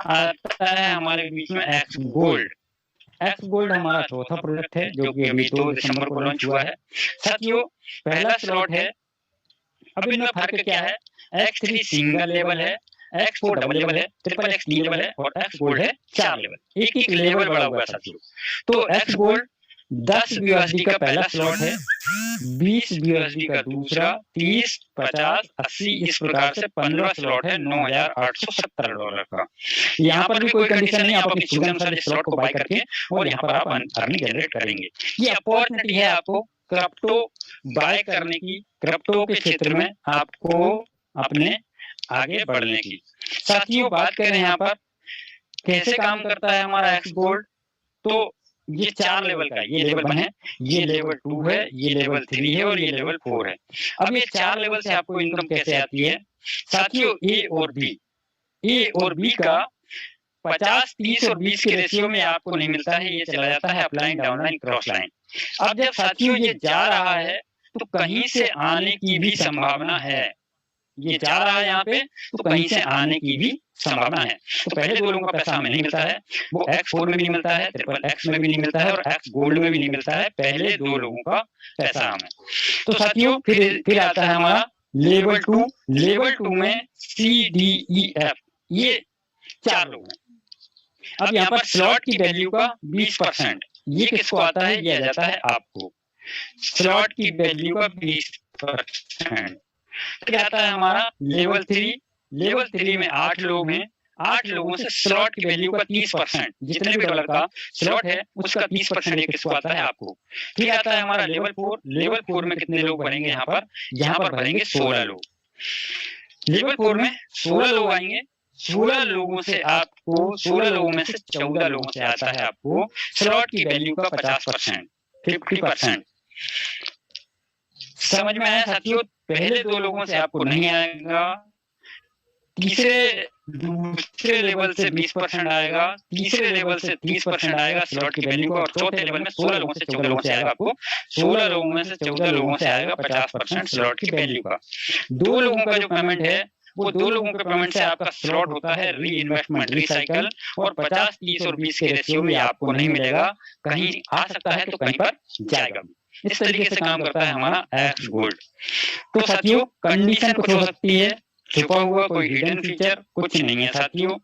आता है हमारे बीच में एक्स गोल्ड। एक्स गोल्ड हमारा चौथा प्रोडक्ट है जो कि अभी 2 दिसंबर को लॉन्च हुआ है। साथियों पहला स्लॉट है, अब इनमें फर्क क्या है, X3 सिंगल लेवल है, X4 डबल लेवल है, ट्रिपल X 3 लेवल है और X गोल्ड है 4 लेवल, एक एक लेवल बढ़ा हुआ है साथियों। तो X गोल्ड 10 BUSD का पहला स्लॉट है, 20 BUSD का दूसरा, 30, 50, 80 इस प्रकार से 15 स्लॉट है $9,870 का। यहाँ पर भी कोई कंडीशन नहीं, आप अपनी सुविधा अनुसार इस स्लॉट को बाय करके और यहाँ पर आप अर्निंग जनरेट करेंगे। ये अपॉर्चुनिटी है आपको क्रिप्टो बाय करने की, क्रिप्टो के क्षेत्र में आपको अपने आगे बढ़ने की। साथियों बात करें यहाँ पर कैसे काम करता है हमारा एक्स गोल्ड, तो ये 4 लेवल का है, ये लेवल 1 है, ये लेवल 2 है, ये लेवल 3 है और ये लेवल 4 है। अब ये 4 लेवल से आपको इनकम कैसे आती है साथियों, ए और बी का 50, 30 और 20 के रेशियो में आपको नहीं मिलता है, ये चला जाता है अपलाइन, डाउनलाइन, क्रॉस लाइन। अब जब साथियों ये जा रहा है तो कहीं से आने की भी संभावना है, ये जा रहा है यहाँ पे तो कहीं से आने की भी संभावना है। तो पहले 2 लोगों का पैसा हमें नहीं मिलता है, वो X4 में भी नहीं मिलता है, ट्रिपल X में भी नहीं मिलता है और X गोल्ड में भी नहीं मिलता है, पहले 2 लोगों का पैसा हमें। तो साथियों फिर आता है हमारा लेवल 2। लेवल 2 में CDEF, ये 4 लोग हैं। अब यहाँ पर स्लॉट की वैल्यू का 20%, ये किसको आता है, ये आ जाता है आपको, स्लॉट की वैल्यू का 20%। फिर आता है हमारा लेवल 3। लेवल 3 में 8 लोग हैं, 8 लोगों से स्लॉट की वैल्यू का 30%, जितने भी डॉलर का स्लॉट है उसका 30% ये किसको आता है आपको। फिर आता है हमारा लेवल 4। लेवल 4 में कितने लोग भरेंगे यहाँ पर भरेंगे 16 लोग। लेवल 4 में 16 लोग आएंगे, 16 लोगों से आपको 16 लोगों में से 14 लोगों से आता है आपको स्लॉट की वैल्यू का 50%, 50%। समझ में आया साथियों, पहले 2 लोगों से आपको नहीं आएगा, दूसरे लेवल से 20% आएगा, तीसरे लेवल से 30% आएगा स्लॉट की वैल्यू का और चौथे लेवल में 16 लोगों से 14 लोगों से आएगा आपको, 16 लोगों में से 14 लोगों से आएगा 50% स्लॉट की वैल्यू का। 2 लोगों का जो पेमेंट है वो 2 लोगों के पेमेंट से आपका स्लॉट होता है री इन्वेस्टमेंट रिसाइकल और 50, 30 और 20 के रेशियो में आपको नहीं मिलेगा, कहीं आ सकता है तो कहीं पर जाएगा। इस तरीके से काम करता है हमारा एक्स गोल्ड। तो साथियों कंडीशन कुछ हो सकती है, छुपा हुआ कोई हिडन फीचर कुछ नहीं है साथियों,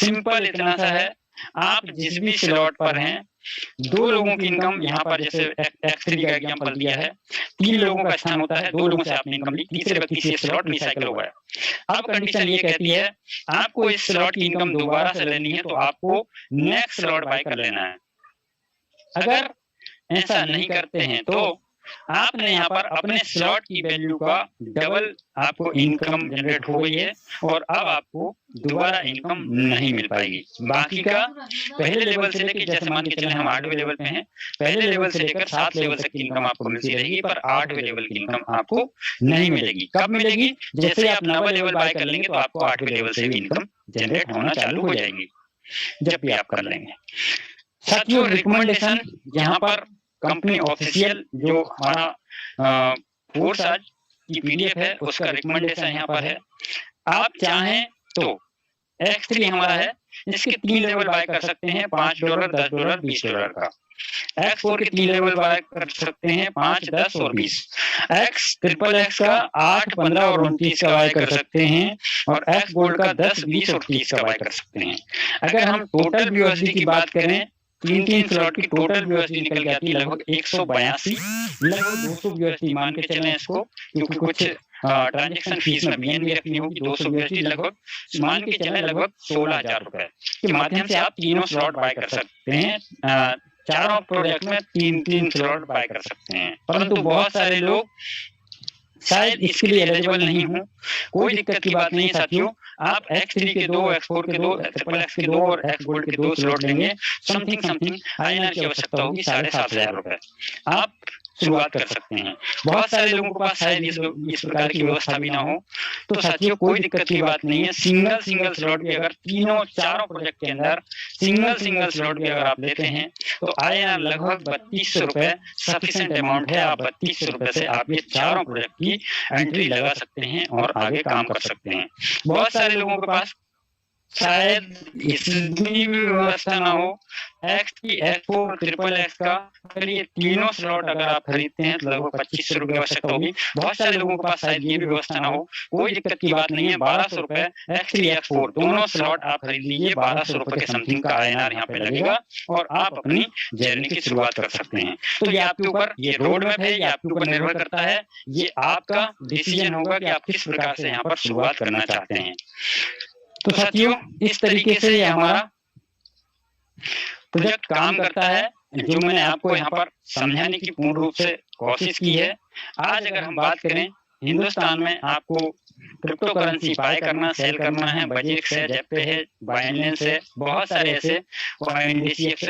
सिंपल इतना सा है, आप जिस भी स्लॉट पर हैं 2 लोगों की इनकम, यहाँ पर जैसे X3 का एग्जांपल दिया है, 3 लोगों का स्थान होता है, 2 लोगों से आपने इनकम ली, तीसरे व्यक्ति से स्लॉट रिसाइकल हुआ है। अब कंडीशन ये कहती है आपको इस स्लॉट की इनकम दोबारा से लेनी है तो आपको नेक्स्ट स्लॉट बाय कर लेना है। अगर ऐसा नहीं करते हैं तो आपने यहाँ पर अपने स्लॉट की वैल्यू का डबल आपको इनकम जनरेट हो गई है और अब आपको दोबारा इनकम नहीं मिल पाएगी। बाकी का पहले लेवल से लेकर, जैसे मान के चले हम 8वें लेवल पे हैं, पहले लेवल से लेकर 7 लेवल तक की इनकम आपको मिलती रहेगी, पर 8वें लेवल की इनकम आपको नहीं मिलेगी। कब मिलेगी, जैसे आप 9वां लेवल बाय कर लेंगे तो आपको 8वें लेवल से भी इनकम जनरेट होना चालू हो जाएगी, जब भी आप कर लेंगे। साथियों रिकमेंडेशन यहाँ पर कंपनी ऑफिशियल जो हमारा फोर्स आज की PDF है उसका रिकमेंडेशन यहाँ पर है। आप चाहें तो X3 हमारा है, इसके 3 लेवल बाय कर सकते हैं, $5, $10, $20 का। X4 के 3 लेवल बाय कर सकते हैं, 5, 10 और 20। XXX का 8, 15 और 29 का बाय कर सकते हैं, और X गोल्ड का 10, 20 और 30 का बाय कर सकते हैं। अगर हम टोटल BUSD की बात करें, 3 स्लॉट की टोटल BUSD निकल के आती है लगभग 182, लगभग 200 BUSD मान के चलें इसको, क्योंकि कुछ ट्रांजैक्शन फीस में BNB रखनी होगी। 200 BUSD लगभग मान के चलें लगभग 16,000 रुपए के माध्यम से आप तीनों स्लॉट बाय कर सकते हैं। चारों प्रोजेक्ट में 3 स्लॉट बाय कर सकते हैं, परंतु बहुत सारे लोग शायद इसके लिए एलिजिबल नहीं हो। कोई दिक्कत की बात नहीं है साथियों, आप X3 के 2, X4 के 2, XXX के 2 और X गोल्ड के 2 स्लॉट लेंगे, समथिंग INR की आवश्यकता होगी 7,500 रुपए। आप शुरुआत कर सकते हैं। बहुत सारे लोगों के पास शायद इस प्रकार की व्यवस्था भी ना हो, तो साथियों कोई दिक्कत की बात नहीं है। सिंगल स्लॉट भी अगर चारों प्रोजेक्ट के अंदर सिंगल स्लॉट भी अगर आप लेते हैं, तो INR लगभग 3200 रुपए सफिशिएंट अमाउंट है। आप 3200 रुपए से आप ये चारों प्रोजेक्ट की एंट्री लगा सकते हैं और आगे काम कर सकते हैं। बहुत सारे लोगों के पास शायद इतनी भी व्यवस्था ना हो। X3, X4, XXX का अगर ये तीनों स्लॉट अगर आप खरीदते हैं तो लगभग 2500 रुपए की आवश्यकता होगी। बहुत सारे लोगों के पास शायद ये भी व्यवस्था ना हो, कोई दिक्कत की बात नहीं है। 1200 रुपए X3, X4 दोनों स्लॉट आप खरीद लीजिए। 1200 रुपए के समथिंग का INR यहाँ पे लगेगा और आप अपनी जर्नी की शुरुआत कर सकते हैं। तो ये आपके ऊपर, ये रोड मैप है, ये आपके ऊपर निर्भर करता है। ये आपका डिसीजन होगा कि आप किस प्रकार से यहाँ पर शुरुआत करना चाहते हैं। तो साथियों, इस तरीके से ये हमारा प्रोजेक्ट काम करता है, जो मैंने आपको यहाँ पर समझाने की पूर्ण रूप से कोशिश की है। आज अगर हम बात करें, हिंदुस्तान में आपको क्रिप्टो करेंसी बाय करना, सेल करना है, बजेक्स है, जेपे है, बाइनेंस है, बहुत सारे ऐसे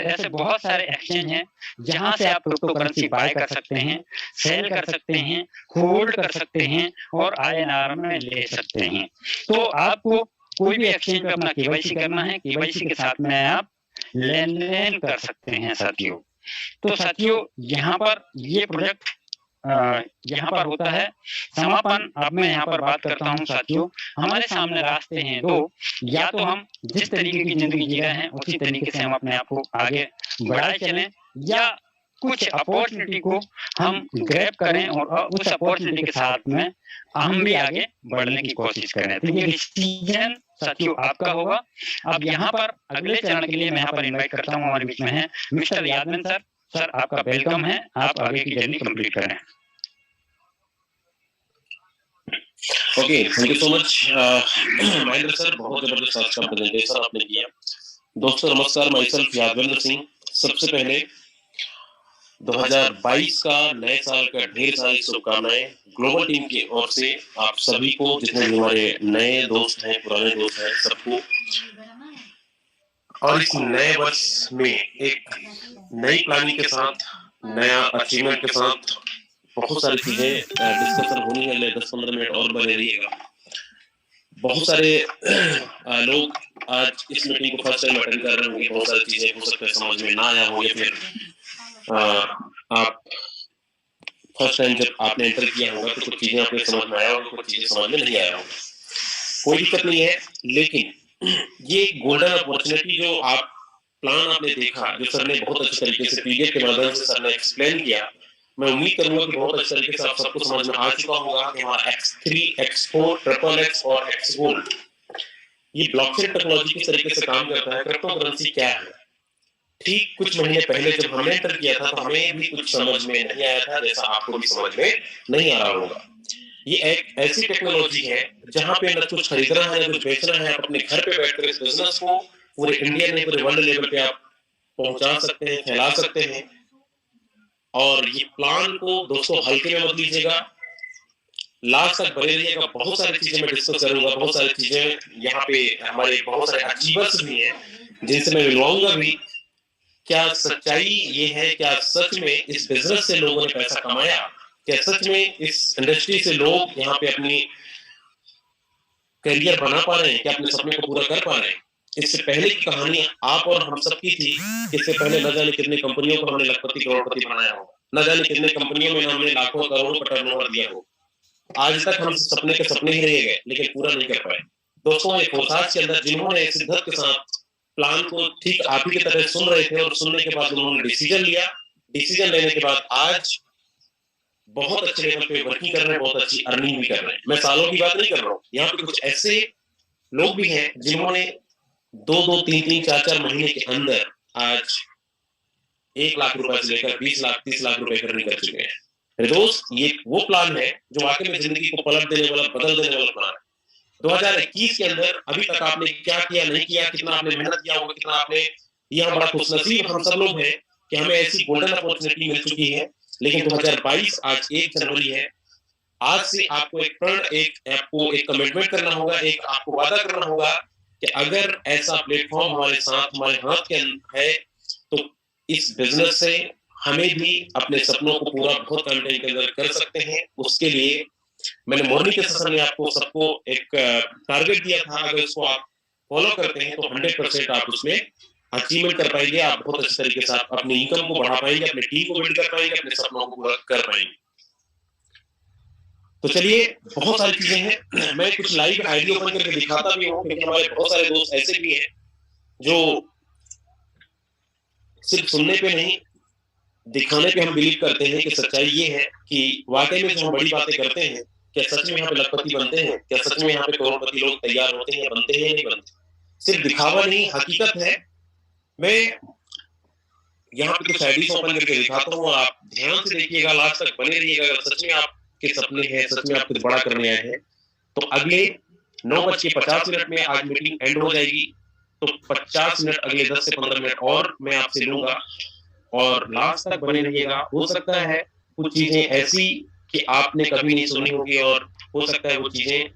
ऐसे बहुत सारे एक्सचेंज हैं जहां से आप क्रिप्टो करेंसी बाय कर सकते हैं, सेल कर सकते हैं, होल्ड कर सकते हैं और INR में ले सकते हैं। तो आपको कोई भी एक्सचेंज पे अपना KYC करना है, KYC के साथ में आप लेन देन कर सकते हैं साथियों। तो साथियों, यहाँ पर ये प्रोजेक्ट यहाँ पर होता है समापन। अब मैं यहाँ पर बात करता हूँ साथियों, हमारे सामने रास्ते हैं दो। या तो हम जिस तरीके की जिंदगी जी रहे हैं उसी तरीके से हम अपने आप को आगे बढ़ाए चलें, या कुछ अपॉर्चुनिटी को हम ग्रैब करें और उस अपॉर्चुनिटी के साथ में हम भी आगे बढ़ने की कोशिश करें। तो ये डिसीजन साथियों आपका होगा। अब यहाँ पर अगले चरण के लिए मैं यहाँ पर इनवाइट करता हूँ, हमारे बीच में है मिस्टर यादवन सर। सर, आपका वेलकम है, आप आगे की जर्नी कंप्लीट करें। Okay, thank you so much Mahendra sir, बहुत जबरदस्त आज का प्रेजेंटेशन आपने किया। दोस्तों नमस्कार, माई सेल्फ यादवेंद्र सिंह। सबसे पहले 2022 का नए साल का ढेर सारी शुभकामनाएं ग्लोबल टीम की ओर से आप सभी को, जितने भी हमारे नए दोस्त हैं, पुराने दोस्त हैं, सबको। और इस नए वर्ष में एक नई प्लानिंग के साथ, नया अचीवमेंट के साथ बहुत सारी चीजें डिस्कशन होनी है। 10-15 मिनट और बने रहिएगा। बहुत सारे लोग आज इस मीटिंग को फर्स्ट टाइम अटेंड कर रहे होंगे। बहुत सारी चीजें हो सकता है समझ में ना आया हो, या फिर आप फर्स्ट टाइम जब आपने एंटर किया होगा तो कुछ चीजें आपने समझ में आया होगा, कुछ चीजें समझ में नहीं आया होगा। कोई दिक्कत नहीं है, लेकिन ये गोल्डन अपॉर्चुनिटी जो आप प्लान आपने देखा, जो सर ने बहुत अच्छे तरीके से पीडीएफ के माध्यम से सर ने एक्सप्लेन किया, मैं उम्मीद करूंगा कि बहुत अच्छे तरीके से आप सबको समझ में आ चुका होगा कि हमारा X3, X4, XXX और X गोल्ड ये ब्लॉकचेन टेक्नोलॉजी किस तरीके से काम करता है, क्रिप्टो करेंसी क्या है। ठीक कुछ महीने पहले जब हमने एंटर किया था तो हमें भी कुछ समझ में नहीं आया था, जैसा आपको भी समझ में नहीं आ रहा होगा। ये एक ऐसी टेक्नोलॉजी है जहां पे न कुछ खरीदना है न कुछ बेचना है। आप अपने घर पे बैठकर इस बिजनेस को पूरे इंडिया में, पूरे वर्ल्ड लेवल पे आप पहुंचा सकते हैं, फैला सकते हैं। और ये प्लान को दोस्तों हल्के में मत लीजिएगा, लास्ट तक बने रहिएगा। बहुत सारी चीजें मैं डिस्कस करूंगा, बहुत सारी चीजें यहाँ पे हमारे बहुत सारे अचीवर्स भी हैं जिनसे मैं मिलवाऊंगा भी। क्या सच्चाई ये है, क्या सच में इस बिजनेस से लोगों ने पैसा कमाया, क्या सच में इस इंडस्ट्री से लोग यहाँ पे अपनी करियर बना पा रहे हैं, क्या अपने सपने को पूरा कर पा रहे हैं। इससे पहले की कहानी आप और हम सबकी थी। इससे पहले न जाने कितने कंपनियों को हमने लखपति करोड़पति बनाया हो, न जाने कितने कंपनियों में हमने लाखों करोड़ों का टर्नओवर दिया हो। आज तक हम सपने के सपने ही रह गए, लेकिन पूरा नहीं कर पाए। दोस्तों ये फोर्साज के अंदर जिन्होंने शिद्दत के साथ प्लान को ठीक आप ही की तरह सुन रहे थे और सुनने के बाद उन्होंने डिसीजन लिया, डिसीजन लेने के बाद आज बहुत अच्छे लेवल पे वर्किंग कर रहे हैं, बहुत अच्छी अर्निंग भी कर रहे हैं। मैं सालों की बात नहीं कर रहा हूँ, यहाँ पे कुछ ऐसे लोग भी हैं जिन्होंने 2-2, 3-3, 4-4 महीने के अंदर आज 1 लाख रुपए से लेकर 20 लाख 30 लाख रुपए अर्निंग कर चुके हैं। मेरे दोस्त, ये वो प्लान है जो वाकई में जिंदगी को पलट देने वाला, बदल देने वाला प्लान है। 2021 के अंदर अभी तक आपने क्या किया, नहीं किया, कितना आपने मेहनत किया होगा, कितना आपने, यह बड़ा खुशनसीब हम सब लोग हैं कि हमें ऐसी गोल्डन अपॉर्चुनिटी मिल चुकी है। लेकिन 2022 आज 1 जनवरी है, आज से आपको आपको एक कमिटमेंट करना होगा, एक आपको वादा करना होगा कि अगर ऐसा प्लेटफॉर्म हमारे साथ, हमारे हाथ के है, तो इस बिजनेस से हमें भी अपने सपनों को पूरा बहुत कम टाइम के अंदर कर सकते हैं। उसके लिए मैंने मॉर्निंग के सेशन में आपको सबको एक टारगेट दिया था, अगर इसको आप फॉलो करते हैं तो 100% आप उसमें अचीवमेंट कर पाएंगे। आप बहुत अच्छे तरीके से अपनी इनकम को बढ़ा पाएंगे, अपने टीम को बिल्ड कर पाएंगे, अपने सपनों को पूरा कर पाएंगे। तो चलिए, बहुत सारी चीजें हैं, मैं कुछ लाइव आईडी ओपन करके दिखाता भी हूँ, क्योंकि हमारे बहुत सारे दोस्त ऐसे भी हैं जो सिर्फ सुनने पे नहीं, दिखाने पे हम बिलीव करते हैं कि सच्चाई ये है कि वाकई में जो हम बड़ी बातें करते हैं, क्या सच में यहाँ पे लखपति बनते हैं, क्या सच में यहाँ पे करोड़पति लोग तैयार होते हैं, बनते हैं या नहीं बनते। सिर्फ दिखावा नहीं, हकीकत है। मैं यहाँ पे कुछ आईडीज ओपन करके दिखाता हूँ, आप ध्यान से देखिएगा, लास्ट तक बने रहिएगा। अगर सच में आपके सपने हैं, सच में आप कुछ बड़ा करने आए हैं, तो अगले 9:50 में आज मीटिंग एंड हो जाएगी। तो 50 मिनट, अगले 10 से 15 मिनट और मैं आपसे लूंगा और लास्ट तक बने रहिएगा। हो सकता है कुछ चीजें ऐसी कि आपने कभी नहीं सुनी होगी, और हो सकता है वो चीजें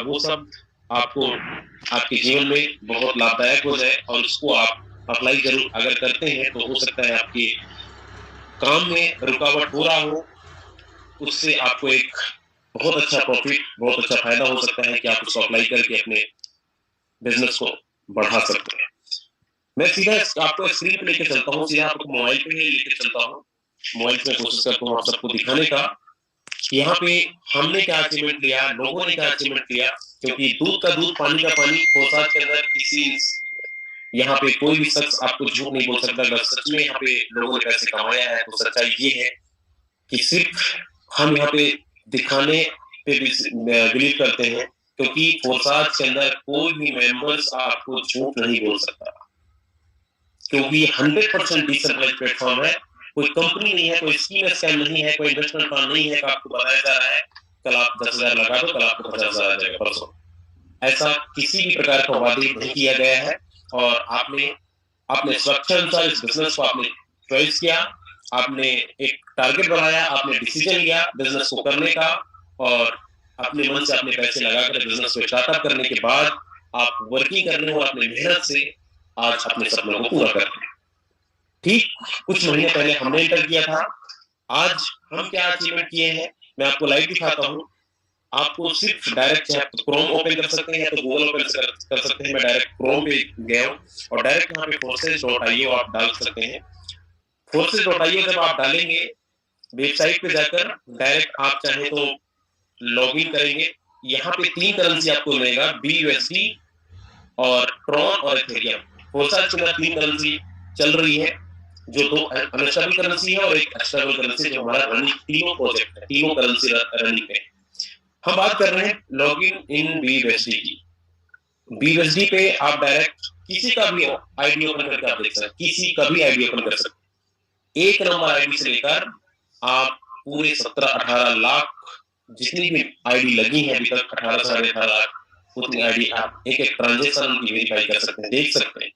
वो सब आपको आपके जीवन में बहुत लाभदायक हो जाए, और उसको आप अप्लाई जरूर अगर करते हैं तो हो सकता है आपके काम में रुकावट हो रहा हो, उससे आपको एक बहुत अच्छा प्रॉफिट, बहुत अच्छा फायदा हो सकता है कि आप उसको अप्लाई करके अपने बिजनेस को बढ़ा सकते हैं। मैं सीधा आपको स्क्रीन पे लेके चलता हूँ, सीधा आपको मोबाइल पे ही लेके चलता हूँ। मोबाइल पे कोशिश करता हूँ आप सबको दिखाने का, यहाँ पे हमने क्या अचीवमेंट लिया, लोगों ने क्या अचीवमेंट लिया। क्योंकि दूध का दूध, पानी का पानी, फोर्साज के अंदर किसी, यहाँ पे कोई भी शख्स आपको झूठ नहीं बोल सकता। अगर सच में यहाँ पे लोगों ने पैसे कमाया है, तो सच्चाई ये है कि सिर्फ हम यहाँ पे दिखाने पे बिलीव करते हैं, क्योंकि फोर्साज के अंदर कोई भी मेंबर्स आपको झूठ नहीं बोल सकता, क्योंकि 100% डिसेंट्रलाइज्ड प्लेटफॉर्म है। कोई कंपनी नहीं है, कोई स्कीम स्कैम नहीं है, कोई इन्वेस्टमेंट फंड नहीं है कि आपको बताया जा रहा है कल आप 10,000 लगा दो, कल आपको 50,000 आ जाएगा परसों। ऐसा किसी भी प्रकार का वादे नहीं किया गया है, और आपने अपने स्वच्छानुसार इस बिजनेस को आपने चॉइस किया, आपने एक टारगेट बनाया, आपने डिसीजन लिया बिजनेस को करने का, और अपने मन से अपने पैसे लगाकर बिजनेस को स्टार्टअप करने के बाद आप वर्किंग करने और अपनी मेहनत से आज अपने सपनों को पूरा करते हैं। ठीक कुछ महीने पहले हमने एंटर किया था, आज हम क्या अचीवमेंट किए हैं मैं आपको लाइव दिखाता हूँ। आपको सिर्फ डायरेक्ट चाहे तो क्रोम ओपन कर सकते हैं या तो गूगल ओपन कर सकते हैं। मैं डायरेक्ट क्रोम पे गया हूँ और डायरेक्ट यहाँ पे forces.io आप डाल सकते हैं। forces.io जब आप डालेंगे वेबसाइट पे जाकर डायरेक्ट आप चाहे तो लॉग इन करेंगे। यहाँ पे 3 करेंसी आपको मिलेगा, BUSD और ट्रॉन और इथेरियम। फोर्साज के अंदर 3 करेंसी चल रही है, जो 2 अनस्टेबल करेंसी है और एक स्टेबल करेंसी जो हमारा रनिंग तीनों प्रोजेक्ट है, तीनों करेंसी रनिंग पे। हम बात कर रहे हैं लॉगिन इन BUSD की। BUSD पे आप डायरेक्ट किसी का भी आईडी ओपन करके आप देख सकते हैं, किसी का भी आईडी ओपन कर सकते हैं। 1 नंबर आईडी से लेकर आप पूरे 17-18 लाख जितनी भी आईडी लगी है अभी तक, 18 साढ़े 18 लाख उतनी आईडी आप एक ट्रांजेक्शन की वेरीफाई कर सकते हैं, देख सकते हैं।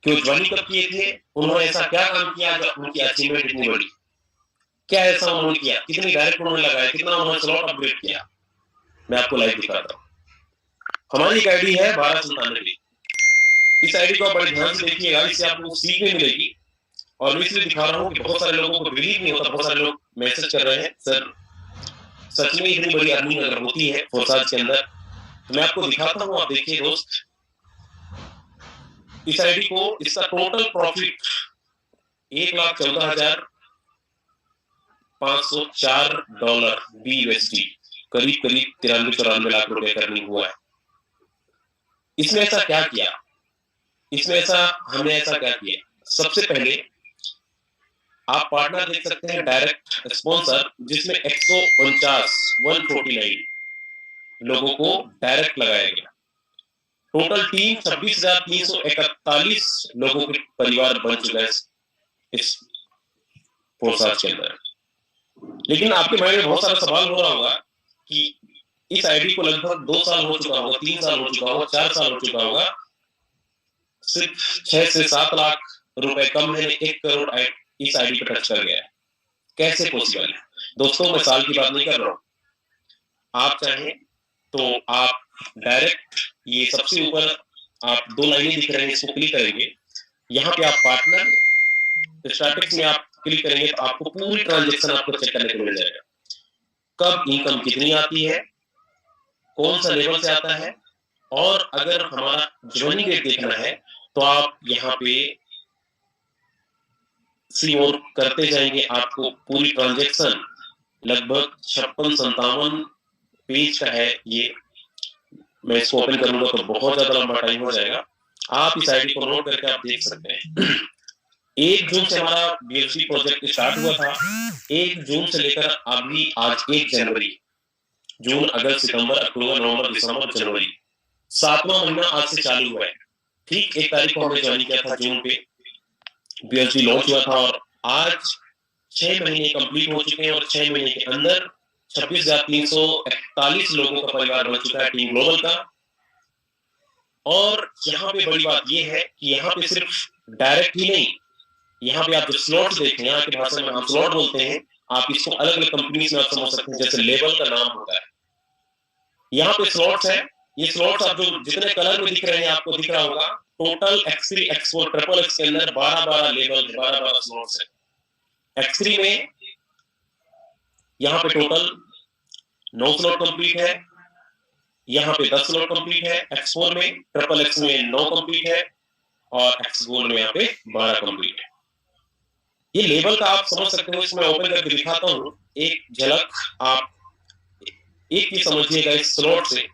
क्यों ज्वाइन कब किए थे, उन्होंने ऐसा क्या काम किया जो उनकी अचीवमेंट इतनी बड़ी, क्या ऐसा उन्होंने किया, कितनी डायरेक्ट उन्होंने लगाया, कितना उन्होंने स्लॉट अपग्रेड किया, मैं आपको लाइव दिखाता हूँ। हमारी एक आईडी है 1297। इस आईडी को आप बड़े ध्यान से देखिएगा, इससे आपको सीख भी मिलेगी। और मैं इसलिए दिखा रहा हूँ कि बहुत सारे लोगों को बिलीव नहीं होता, बहुत सारे लोग मैसेज कर रहे हैं सर सच में इतनी बड़ी अर्निंग अगर होती है फोर्साज के अंदर, तो मैं आपको दिखाता हूँ। आप देखिए दोस्त, इस आईडी को, इसका टोटल प्रॉफिट $1,14,504 BUSD। करीब 93-94 लाख रुपए का अर्निंग हुआ है। इसमें ऐसा क्या किया, हमने ऐसा क्या किया? सबसे पहले आप पार्टनर देख सकते हैं, डायरेक्ट स्पॉन्सर, जिसमें 149 लोगों को डायरेक्ट लगाया गया। टोटल टीम 26,341 लोगों के परिवार बन चुका है इस फोर्साज के अंदर। लेकिन आपके माइंड में बहुत सारा सवाल हो रहा होगा कि इस आईडी को लगभग 2 साल हो चुका होगा, 3 साल हो चुका होगा, 4 साल हो चुका होगा, सिर्फ 6 से 7 लाख रुपए कम है 1 करोड़ इस आईडी पर टच कर गया है। कैसे पॉसिबल है? दोस्तों, मैं साल की बात नहीं कर रहा हूं। आप चाहें तो आप डायरेक्ट ये सबसे ऊपर आप 2 लाइनें दिख रही हैं, इसको क्लिक करेंगे। यहाँ पे आप पार्टनर स्टैटिस्टिक्स में आप क्लिक करेंगे तो आपको पूरी ट्रांजैक्शन आपको चेक करने को मिल जाएगा। कब इनकम कितनी आती है, कौन सा लेवल से आता है, और अगर हमारा ज्वाइनिंग डेट देखना है तो आप यहाँ पे सी और करते जाएंगे। आपको पूरी ट्रांजैक्शन लगभग 56-57 पेज का है ये। मैं इसको ओपन करूंगा तो बहुत ज्यादा लंबा टाइम हो जाएगा। आप इस आईडी को नोट करके आप देख सकते हैं। 1 जून से हमारा बीएससी प्रोजेक्ट स्टार्ट हुआ था। 1 जून से लेकर अभी आज 1 जनवरी, जून, अगस्त, सितंबर, अक्टूबर, नवंबर, दिसंबर, जनवरी, 7वां महीना आज से चालू हुआ है। ठीक 1 तारीख को हमने ज्वाइन किया था, जून पे बीएससी लॉन्च हुआ था, और आज 6 महीने कंप्लीट हो चुके हैं, और 6 महीने के अंदर 26,341 लोगों का परिवार बन चुका है टीम ग्लोबल का। और यहाँ पे बड़ी बात ये है कि यहाँ पे सिर्फ डायरेक्ट ही नहीं, यहाँ पे आप जो स्लॉट्स देखते हैं, यहाँ की भाषा में हम स्लॉट बोलते हैं, आप इसको अलग अलग कंपनीज में आप समझ सकते हैं, जैसे लेवल का नाम होता है। यहाँ पे स्लॉट्स है, ये स्लॉट्स आप जो जितने कलर में दिख रहे हैं आपको दिख रहा होगा, total X3, X4, triple X के अंदर 12-12 लेवल, 12-12 स्लॉट्स है। X3 में यहाँ पे टोटल 9 स्लॉट कंप्लीट है, यहाँ पे 10 स्लॉट कंप्लीट है। X4 में, ट्रिपल X में 9 कंप्लीट है, और X गोल्ड में यहाँ पे 12 कंप्लीट है। ये लेवल का आप समझ सकते हो, इसमें ओपन करके दिखाता हूँ एक झलक। आप एक चीज समझिएगा इस स्लॉट से।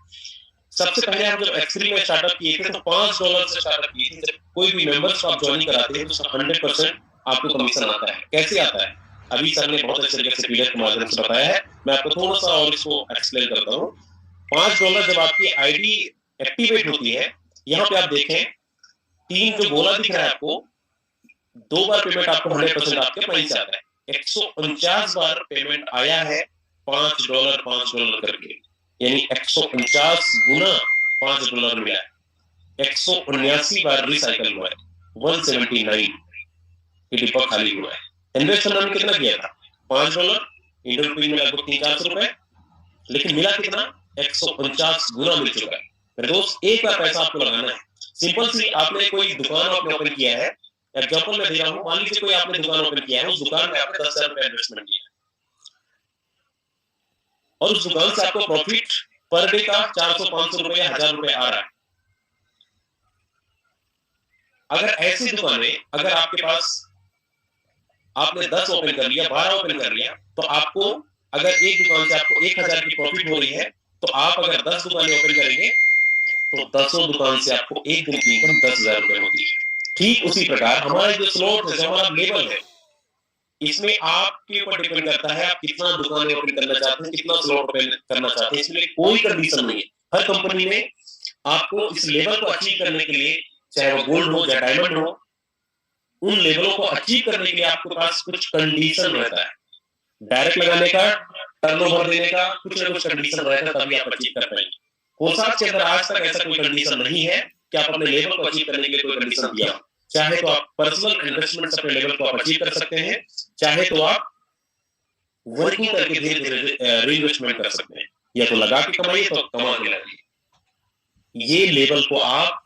सबसे पहले हम जब X3 में स्टार्टअप किए थे तो $5 से स्टार्टअप किए थे। जब कोई भी मेंबर्स को आप ज्वाइन कराते हैं तो 100% आपको कमीशन आता है। कैसे आता है? अभी सर ने बहुत अच्छे तरीके से पीडीएफ के माध्यम से बताया है, मैं आपको थोड़ा सा और इसको एक्सप्लेन करता हूँ। $5 जब आपकी आईडी एक्टिवेट होती है, यहाँ पे आप देखें 3 जो गोला दिख रहा है आपको, 2 बार पेमेंट आपको 100% आपके पैसे से आता है। 149 बार पेमेंट आया है $5 करके, यानी 149 गुना $5 मिला है। 179 बार रिसाइकल हुआ है, 179 ये डिब्बा खाली हुआ है। इन्वेस्टमेंट हमने कितना किया था? $5, इंडियन रुपये में लगभग 300-400 रुपए, लेकिन मिला कितना? 149 गुना मिल चुका है। मेरे दोस्त, एक बार पैसा आपको लगाना है। सिंपल सी, आपने कोई दुकान आपने ओपन किया है, एग्जाम्पल मैं दे रहा हूँ, मान लीजिए कोई आपने दुकान ओपन किया है, उस दुकान में आपने 10,000 रुपए इन्वेस्टमेंट किया, और उस दुकान से आपको प्रॉफिट पर डे का 400-500 रुपए या 1,000 रुपए आ रहा है। अगर ऐसी दुकानें, अगर आपके पास आपने 10 ओपन कर लिया, 12 ओपन कर लिया, तो आपको अगर एक दुकान से आपको 1,000 की प्रॉफिट हो रही है, तो आप अगर 10 दुकानें ओपन करेंगे तो 10 दुकान से आपको एक दिन की इनकम 10,000 रुपए होती है। ठीक उसी प्रकार हमारा जो स्लॉट है, जो हमारा लेवल है, इसमें आपके ऊपर डिपेंड करता है आप कितना दुकानें ओपन करना चाहते हैं, कितना स्लॉट ओपन करना चाहते हैं। इसमें कोई कंडीशन नहीं है। हर कंपनी में आपको इस लेवल को अचीव करने के लिए, चाहे वो गोल्ड हो या डायमंड हो, उन लेवलों को अचीव करने के लिए आपके पास कुछ कंडीशन रहता है। डायरेक्ट लगाने का, टर्नओवर देने का, कुछ ना कुछ कंडीशन रहता है, तभी आप अचीव कर पाएंगे। फोर्साज के अंदर आज तक ऐसा कोई कंडीशन नहीं है कि आप अपने लेवल को अचीव करने के लिए कोई कंडीशन दिया हो। चाहे तो आप पर्सनल इन्वेस्टमेंट से अपने लेवल को आप अचीव कर सकते हैं, चाहे तो आप वर्किंग करके धीरे धीरे रीइन्वेस्टमेंट कर सकते हैं, या तो लगा के कमाइए तो कमा के लगाइए। ये लेवल को आप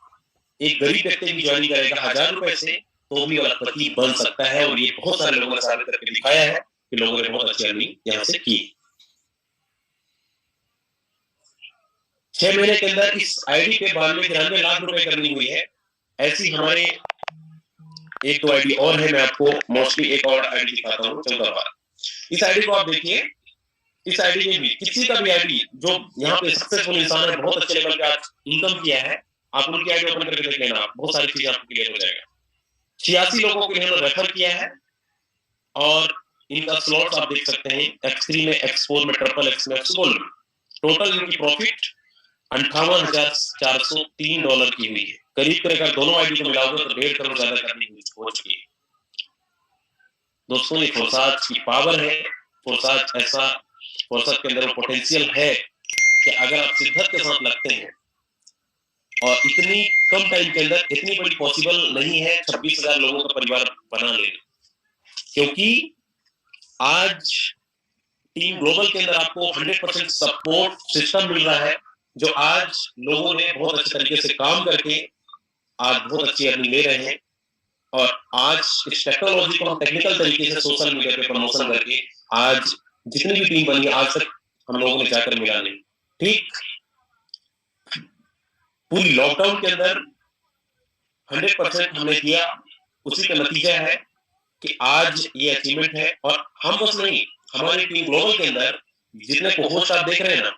एक गरीब व्यक्ति भी ज्वाइन करेगा 1,000 रुपए से तो भी अरबपति बन सकता है, और ये बहुत सारे लोगों ने साबित करके दिखाया है कि लोगों ने बहुत अच्छी अर्निंग यहाँ से की। 6 महीने के अंदर इस आईडी पे 92-93 लाख रुपए की अर्निंग हुई है। ऐसी हमारे 1-2 आईडी और है, मैं आपको मोस्टली एक और आईडी दिखाता हूँ, 14 बार। इस आईडी को आप देखिए, इस आईडी में भी किसी का भी आईडी जो यहाँ पे सक्सेसफुल इंसान है, बहुत अच्छे लेवल पे आज इनकम किया है, आप उनकी आईडी ओपन करके देख लेना, बहुत सारी चीजें आपको क्लियर हो जाएगा। 86 लोगों को इन्होंने रेफर किया है और इनका स्लॉट्स आप देख सकते हैं, X3 में, X4 में, ट्रिपल X में, X गोल्ड में। टोटल इनकी प्रॉफिट $58,403 की हुई है। करीब करीब अगर दोनों आईडी को मिलाओगे तो 1.5 करोड़ ज्यादा करनी हो चुकी है। दोस्तों, ये फोर्साज की पावर है, फोर्साज ऐसा, फोर्साज के अंदर पोटेंशियल है कि अगर आप शिद्दत के साथ लगते हैं और इतनी कम टाइम के अंदर इतनी बड़ी पॉसिबल नहीं है 26,000 लोगों का परिवार बना लेना, क्योंकि आज टीम ग्लोबल के अंदर आपको 100% सपोर्ट सिस्टम मिल रहा है, जो आज लोगों ने बहुत अच्छे तरीके से काम करके आज बहुत अच्छी अर्निंग ले रहे हैं। और आज इस टेक्नोलॉजी को हम टेक्निकल तरीके से सोशल मीडिया पे प्रमोशन करके आज जितनी भी टीम बनी आज तक हम लोगों ने जाकर मिला नहीं। ठीक पूरी लॉकडाउन के अंदर 100% हमने किया, उसी का नतीजा है कि आज ये अचीवमेंट है। और हम बस नहीं, हमारी टीम ग्लोबल के अंदर जितने कोहोस्ट आप देख रहे हैं ना,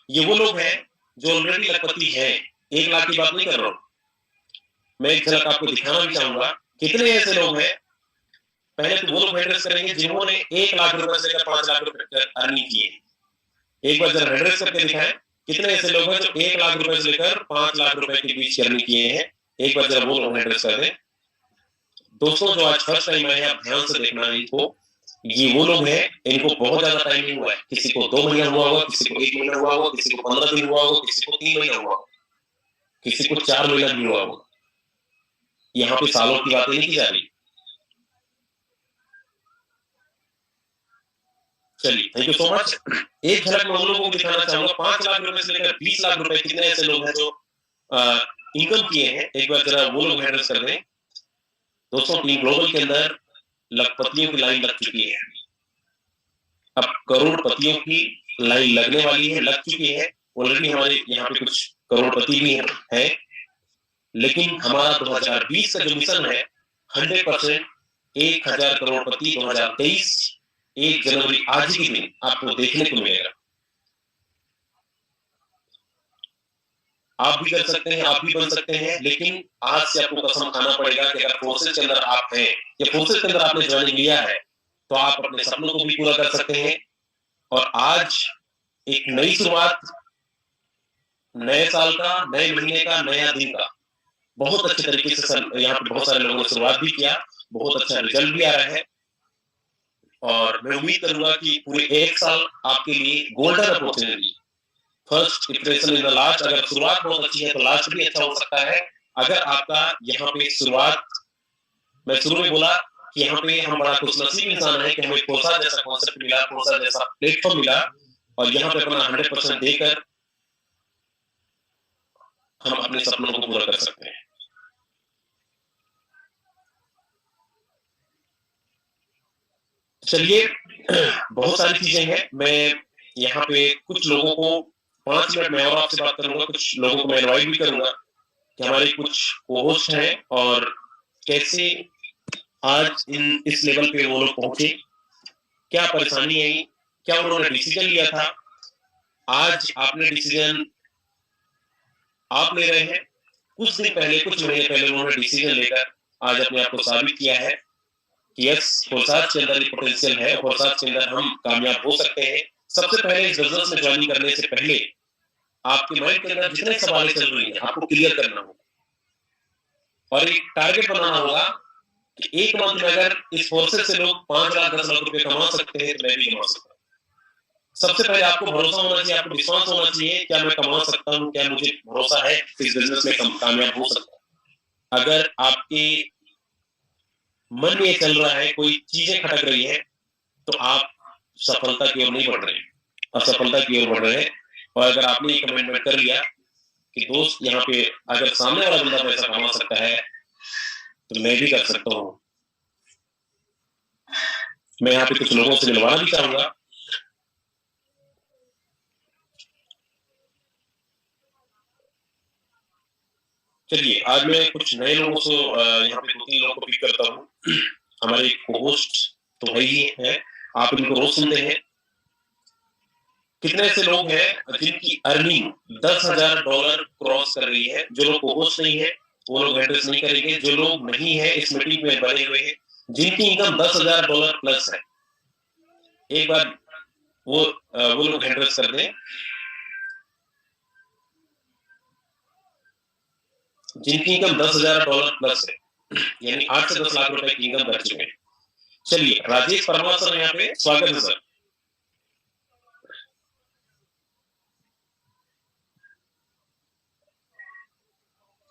ये वो लोग हैं जो ऑलरेडी लखपति हैं। 1 लाख की बात नहीं कर रहा हूं मैं, एक झलक आपको दिखाना भी चाहूंगा कितने ऐसे लोग हैं। पहले तो वो लोग एड्रेस करेंगे जिन्होंने 1 लाख रुपए से लेकर 5 लाख रुपए अर्निंग किए। एक बार जरा एड्रेस करके दिखाएं कितने ऐसे लोग हैं जो 1 लाख रुपए से लेकर 5 लाख रुपए के बीच अर्निंग किए हैं। एक बार जरा वो लोग एड्रेस कर दें। दोस्तों, जो आज फर्स्ट टाइम आए हैं, आप ध्यान से देखना इनको, ये वो लोग हैं, इनको बहुत ज्यादा टाइम नहीं हुआ है। किसी को 2 महीना हुआ होगा, किसी को 1 महीना हुआ होगा, किसी को 15 दिन हुआ होगा, किसी को 3 महीना हुआ होगा, किसी को 4 महीना भी हुआ होगा। यहाँ पे सालों की बातें नहीं की जा रही। चलिए, थैंक यू सो मच। एक झलक मैं उन लोगों को दिखाना चाहूंगा, 5 लाख रुपए से लेकर 20 लाख रुपए कितने ऐसे लोग हैं जो इनकम किए हैं। एक बार जरा वो लोग एड्रेस कर दें। दोस्तों, टीम ग्लोबल के अंदर लखपतियों की लाइन लग चुकी है, अब करोड़पतियों की लाइन लगने वाली है, लग चुकी है ऑलरेडी। हमारे यहाँ पे कुछ करोड़पति भी हैं, लेकिन हमारा 2020 का जो मिशन है 100% 1000 करोड़पति 2023 1 जनवरी आज के दिन आपको देखने को मिलेगा। आप भी कर सकते हैं, आप भी बन सकते हैं, लेकिन आज से आपको कसम खाना पड़ेगा कि अगर फोर्सेज के अंदर आप हैं या फोर्सेज के अंदर आपने ज्वाइनिंग लिया है तो आप अपने सपनों को भी पूरा कर सकते हैं। और आज एक नई शुरुआत, नए साल का, नए महीने का, नया दिन का बहुत अच्छे तरीके से यहाँ पे बहुत सारे लोगों ने शुरुआत भी किया, बहुत अच्छा रिजल्ट भी आ रहा है। और मैं उम्मीद करूंगा कि पूरे 1 साल आपके लिए golden opportunity, first impression in the last. अगर शुरुआत बहुत अच्छी है तो लास्ट भी अच्छा हो सकता है। अगर आपका यहाँ पे शुरुआत, मैं शुरू में बोला कि यहाँ पे हम बड़ा खुशनसीब इंसान है कि हमें फोर्सा जैसा कॉन्सेप्ट मिला, फोर्सा जैसा प्लेटफॉर्म मिला, और यहाँ पे अपना 100% देकर हम अपने सपनों को पूरा कर सकते हैं। चलिए, बहुत सारी चीजें हैं। मैं यहाँ पे कुछ लोगों को 5 मिनट में और आपसे बात करूंगा, कुछ लोगों को मैं इनवाइट भी करूंगा कि हमारे कुछ होस्ट हैं और कैसे आज इस लेवल पे वो लोग पहुंचे, क्या परेशानी आई, क्या उन्होंने डिसीजन लिया था। आज आपने डिसीजन आप ले रहे हैं, कुछ दिन पहले, कुछ महीने पहले उन्होंने डिसीजन लेकर आज अपने आप को साबित किया है कि यस, फोर्साज के अंदर पोटेंशियल है, फोर्साज के अंदर हम कामयाब हो सकते हैं। सबसे पहले इस बिजनेस में ज्वाइन करने से पहले आपके माइंड के अंदर जितने सवाल चल रही हैं आपको क्लियर करना होगा और एक टारगेट बनाना होगा कि 1 मंथ में अगर इस फोर्सेस से लोग 5 लाख 10 लाख रुपए कमा सकते हैं तो मैं भी कमा सकता हूँ। सबसे पहले आपको भरोसा होना चाहिए, आपको विश्वास होना चाहिए, क्या मैं कमा सकता हूँ, क्या मुझे भरोसा है इस बिजनेस में कामयाब हो सकता हूँ। अगर आपके मन में चल रहा है, कोई चीजें खटक रही है, तो आप सफलता की ओर नहीं बढ़ रहे, असफलता की ओर बढ़ रहे हैं। और अगर आपने ये कमिटमेंट कर लिया कि दोस्त, यहाँ पे अगर सामने वाला बंदा पैसा कमा सकता है तो मैं भी कर सकता हूँ। मैं यहाँ पे कुछ लोगों से मिलवाना भी चाहूंगा। चलिए, आज मैं कुछ नए लोगों से यहाँ पे 2-3 लोगों को पिक करता हूँ। हमारे होस्ट तो वही है, आप इनको रोज सुनते हैं। कितने ऐसे लोग हैं जिनकी अर्निंग $10,000 क्रॉस कर रही है? जो लोग कोहोस्ट नहीं है वो लोग एड्रेस नहीं करेंगे, जो लोग नहीं है इस मीटिंग में बने हुए हैं, जिनकी इनकम $10,000 प्लस है, एक बार वो लोग एड्रेस कर दें। जिनकी इनकम $10,000 प्लस है, यानी 8 से 10 लाख रुपए की इनकम कर चुके हैं। चलिए, राजेश परमार सर यहाँ पे स्वागत है सर।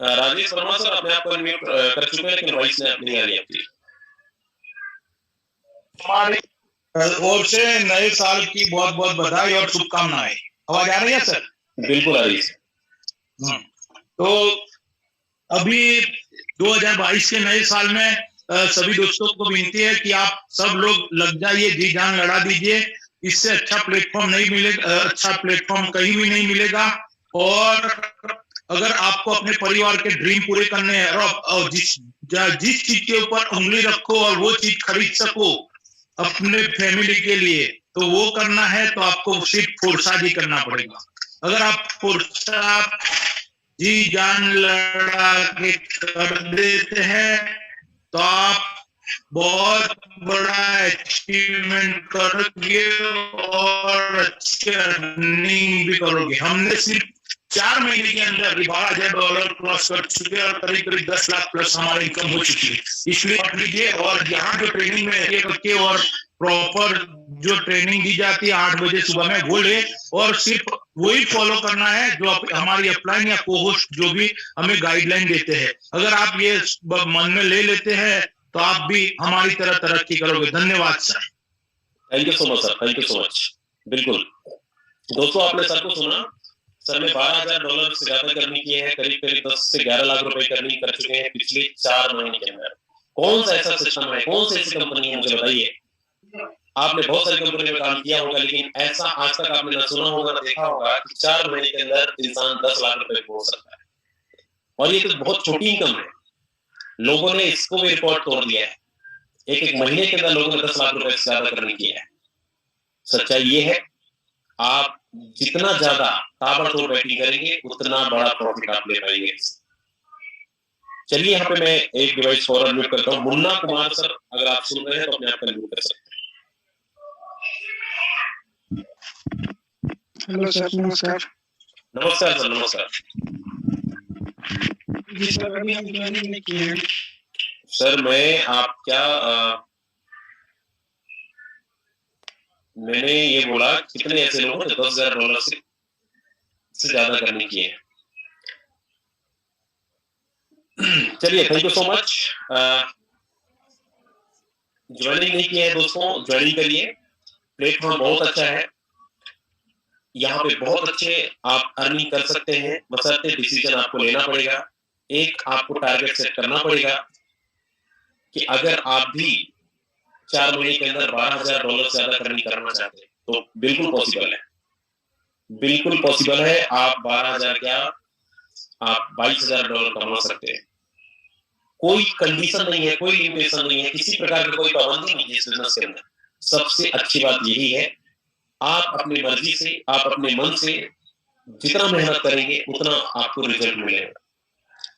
राजेश वर्मा सर अपने आप को अनम्यूट कर चुके हैं, लेकिन वॉइस नहीं आ रही आपकी। हमारी ओर से नए साल की बहुत बहुत बधाई और शुभकामनाएं। आवाज आ रही है सर? बिल्कुल आ रही है। तो अभी 2022 के नए साल में सभी दोस्तों को विनती है कि आप सब लोग लग जाइए, जी जान लड़ा दीजिए। इससे अच्छा प्लेटफॉर्म नहीं मिलेगा, अच्छा प्लेटफॉर्म कहीं भी नहीं मिलेगा। और अगर आपको अपने परिवार के ड्रीम पूरे करने हैं और जिस चीज के ऊपर उंगली रखो और वो चीज खरीद सको अपने फैमिली के लिए, तो वो करना है तो आपको सिर्फ फोरसाजी करना पड़ेगा। अगर आप फोरसा जी जान लड़ा के कर देते हैं तो आप बहुत बड़ा अचीवमेंट करोगे और अच्छी अर्निंग भी करोगे। हमने सिर्फ 4 महीने के अंदर $12,000 क्रॉस कर चुके और करीब 10 लाख प्लस हमारी इनकम हो चुकी है। इसलिए पढ़ लीजिए और यहाँ जो ट्रेनिंग में एक करके और प्रॉपर जो ट्रेनिंग दी जाती है 8 बजे सुबह में, वो ले और सिर्फ वही फॉलो करना है जो हमारी अपलाइन या कोहोस्ट जो भी हमें गाइडलाइन देते हैं। अगर आप ये मन में ले लेते हैं तो आप भी हमारी तरह तरक्की करोगे। धन्यवाद sir. Thank you so much sir, thank you so much. बिल्कुल दोस्तों, आपने सर को सुना। सर ने $12,000 से ज्यादा करनी की है, करीब 10 से 11 लाख रुपए करनी कर चुके हैं पिछले 4 महीने के अंदर। कौन सा ऐसा सिस्टम है, कौन सी ऐसी कंपनी है, मुझे बताइए। आपने बहुत सारी कंपनी में काम किया होगा, लेकिन ऐसा आज तक आपने ना सुना होगा ना देखा होगा कि 4 महीने के अंदर इंसान 10 लाख रुपए हो सकता है। और ये तो बहुत छोटी इनकम है, लोगों ने इसको भी रिकॉर्ड तोड़ दिया है। एक महीने के अंदर लोगों ने 10 लाख रुपए से ज्यादा करने की है। सच्चाई ये है, आप जितना ज्यादा ताबड़तोड़ बैटिंग करेंगे उतना बड़ा प्रॉफिट आप ले पाएंगे। चलिए, यहाँ पे मैं एक डिवाइस फॉरवर्ड म्यूट करता हूँ। मुन्ना कुमार सर, अगर आप सुन रहे हैं तो अपने आप को म्यूट कर सकते हैं। हेलो सर, नमस्कार। नमस्कार सर, नमस्कार। जी सर, अभी हम ज्वाइनिंग नहीं किए हैं। सर मैंने ये बोला कितने ऐसे लोगों ने $10,000 से ज्यादा करने की है। चलिए, thank you so much. Joining नहीं किया है दोस्तों, ज्वाइनिंग करिए। प्लेटफॉर्म बहुत अच्छा है, यहाँ पे बहुत अच्छे आप अर्निंग कर सकते हैं, बशर्ते डिसीजन आपको लेना पड़ेगा। एक आपको टारगेट सेट करना पड़ेगा कि अगर आप भी 4 महीने के अंदर $12,000 से ज्यादा अर्निंग करना चाहते हैं तो बिल्कुल पॉसिबल है, बिल्कुल पॉसिबल है। आप 12,000 क्या, आप $22,000 कमा सकते हैं। कोई कंडीशन नहीं है, कोई लिमिटेशन नहीं है, किसी प्रकार की कोई पाबंदी नहीं है इस बिजनेस के अंदर। सबसे अच्छी बात यही है, आप अपनी मर्जी से, आप अपने मन से जितना मेहनत करेंगे उतना आपको रिजल्ट मिलेगा।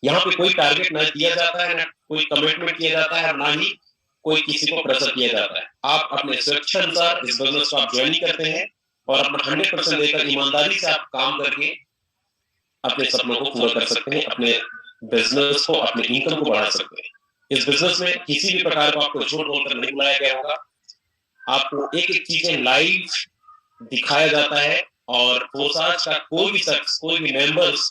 यहाँ पे कोई टारगेट ना दिया जाता है, ना कोई कमिटमेंट किया जाता है, ना ही कोई किसी को प्रेशर किया जाता है। आप अपने स्वेच्छा अनुसार इस बिजनेस को आप ज्वाइन करते हैं और अपना 100% देकर ईमानदारी से आप काम करके अपने सपनों को पूरा कर सकते हैं, अपने बिजनेस को, अपने इनकम को बढ़ा सकते हैं। इस बिजनेस में किसी भी प्रकार को आपको झूठ बोलकर नहीं बुलाया गया होगा। आपको एक एक चीजें लाइव दिखाया जाता है और फोरसाज का कोई भी शख्स, कोई भी मेंबर्स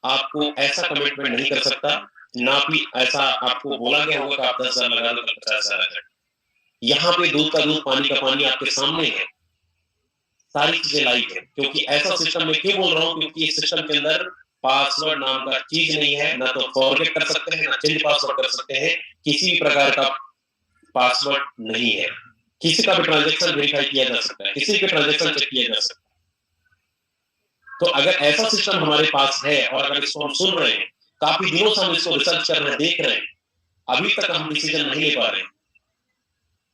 आपको ऐसा कमिटमेंट नहीं कर सकता, ना भी ऐसा आपको बोला गया होगा कि आप 10,000 लगा दो, 50,000 लगा। यहाँ पे दूध का दूध, पानी का पानी आपके सामने है, सारी चीजें लाइव है। क्योंकि ऐसा सिस्टम में क्यों बोल रहा हूँ, क्योंकि इस सिस्टम के अंदर पासवर्ड नाम का चीज नहीं है, ना तो फॉरगेट कर सकते हैं, ना चेंज पासवर्ड कर सकते हैं। किसी भी प्रकार का पासवर्ड नहीं है। किसी का भी ट्रांजैक्शन वेरीफाई किया जा सकता है, किसी के ट्रांजैक्शन चेक किया जा सकता है। तो अगर ऐसा सिस्टम हमारे पास है और अगर इसको हम सुन रहे हैं, काफी दिनों से हम इसको रिसर्च कर रहे हैं, देख रहे हैं, अभी तक हम डिसीजन नहीं ले पा रहे हैं,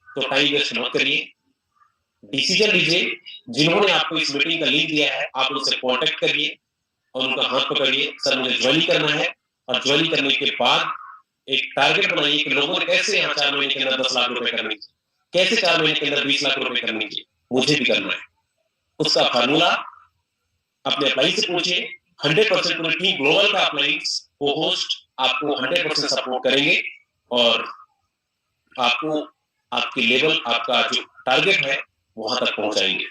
तो टाइम वेस्ट मत करिए। डिसीजन लीजिए। जिन्होंने आपको इस मीटिंग का लिंक दिया है आप उनसे कांटेक्ट करिए और उनका हाथ पकड़िए, सर मुझे ज्वाइन करना है, और ज्वाइन करने के बाद एक टारगेट बनाइए कि लोगों ने कैसे यहाँ 4 महीने के अंदर 10 लाख रुपए करने चाहिए, कैसे 4 महीने के अंदर 20 लाख रुपए करने चाहिए, मुझे भी करना है। उसका फार्मूला अपने अप्लाई से पूछिए। 100% पूरी टीम ग्लोबल का अप्लाइंस को होस्ट आपको 100% सपोर्ट करेंगे और आपको आपके लेवल, आपका जो टारगेट है वहां तक पहुंचाएंगे।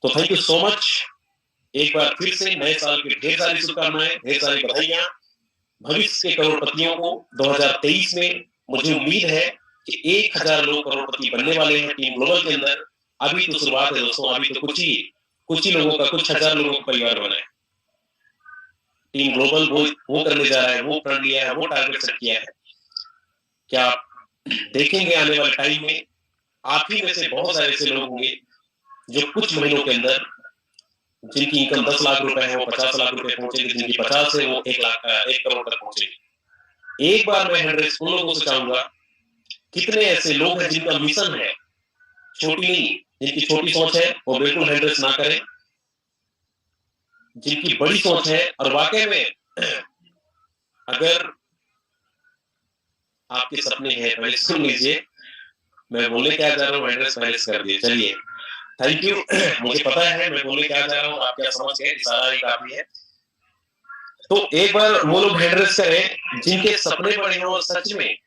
तो थैंक यू सो मच। एक बार फिर से नए साल की ढेर सारी शुभकामनाएं, ढेर सारी बधाइयां। भविष्य के करोड़पतियों को 2023 में मुझे उम्मीद है कि 1000 लोग करोड़पति बनने वाले हैं टीम ग्लोबल के अंदर। अभी तो शुरुआत है दोस्तों, अभी तो कुछ ही लोगों का, कुछ हजार लोगों का परिवार बना है। टीम ग्लोबल वो करने जा रहा है, वो प्रण लिया है, वो टारगेट सेट किया है। क्या आप देखेंगे आने वाले टाइम में आप ही में से बहुत सारे ऐसे लोग होंगे जो कुछ महीनों के अंदर जिनकी इनकम 10 लाख रुपए है वो 50 लाख रुपए पहुंचेगी, जिनकी 50 है वो 1 करोड़ तक पहुंचेगी। एक बार मैं 100 उन लोगों से चाहूंगा, कितने ऐसे लोग हैं जिनका मिशन है छोटी नहीं, जिनकी छोटी सोच है वो बिल्कुल 100 ना करें, जिनकी बड़ी सोच है और वाकई में अगर आपके सपने हैं, पहले सुन लीजिए मैं बोलने क्या जा रहा हूँ, 100 पहले कर दिए। चलिए थैंक यू। मुझे पता है मैं बोलने क्या जा रहा हूँ, आप क्या समझ गए, इशारा ही काफी है। तो एक बार वो लोग 100 करें जिनके सपने बड़े हैं और सच में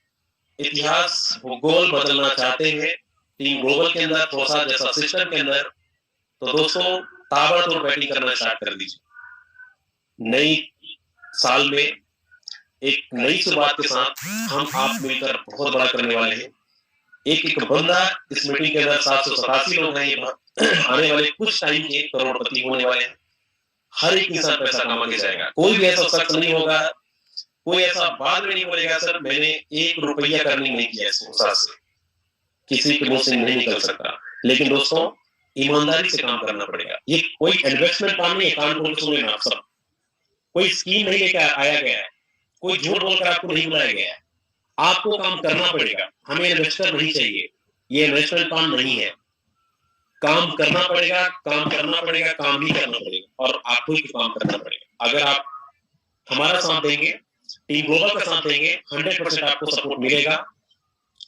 इतिहास भूगोल बदलना चाहते हैं टीम ग्लोबल के अंदर, फोसा जैसा सिस्टम के अंदर। तो दोस्तों ताबड़तोड़ बैटिंग करना स्टार्ट कर दीजिए। नई साल में एक नई शुरुआत के साथ हम आप मिलकर बहुत बड़ा करने वाले हैं। एक बंदा इस मीटिंग के अंदर 787 लोग हैं, आने वाले कुछ टाइम के करोड़पति होने वाले हैं। हर एक इंसान पैसा कमा के जाएगा, कोई भी ऐसा शख्स नहीं होगा, कोई ऐसा बाद में नहीं बोलेगा सर मैंने 1 रुपया करनी नहीं किया इस संसार से, किसी के मुंह से नहीं निकल सकता। लेकिन दोस्तों ईमानदारी से काम करना पड़ेगा। ये कोई इन्वेस्टमेंट काम नहीं है, कान खोल के सुने ना आप सब। कोई स्कीम नहीं लेकर आया गया है, कोई झूठ बोलकर आपको नहीं बुलाया गया है। आपको काम करना पड़ेगा। हमें इन्वेस्टर नहीं चाहिए, ये इन्वेस्टमेंट काम नहीं है। काम करना पड़ेगा, काम करना पड़ेगा, काम ही करना पड़ेगा और आपको ही काम करना पड़ेगा। अगर आप हमारा साथ देंगे, टीम ग्लोबल का साथ देंगे, 100% आपको सपोर्ट मिलेगा।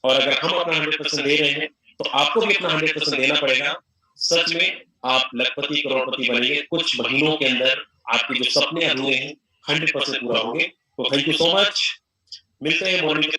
और अगर हम अपना 100% दे रहे हैं तो आपको भी अपना 100% देना पड़ेगा। सच में आप लखपति करोड़पति बनेंगे। कुछ महीनों के अंदर आपके जो सपने अधूरे हैं 100% पूरा होंगे। तो थैंक यू सो मच। मिलते हैं मॉर्निंग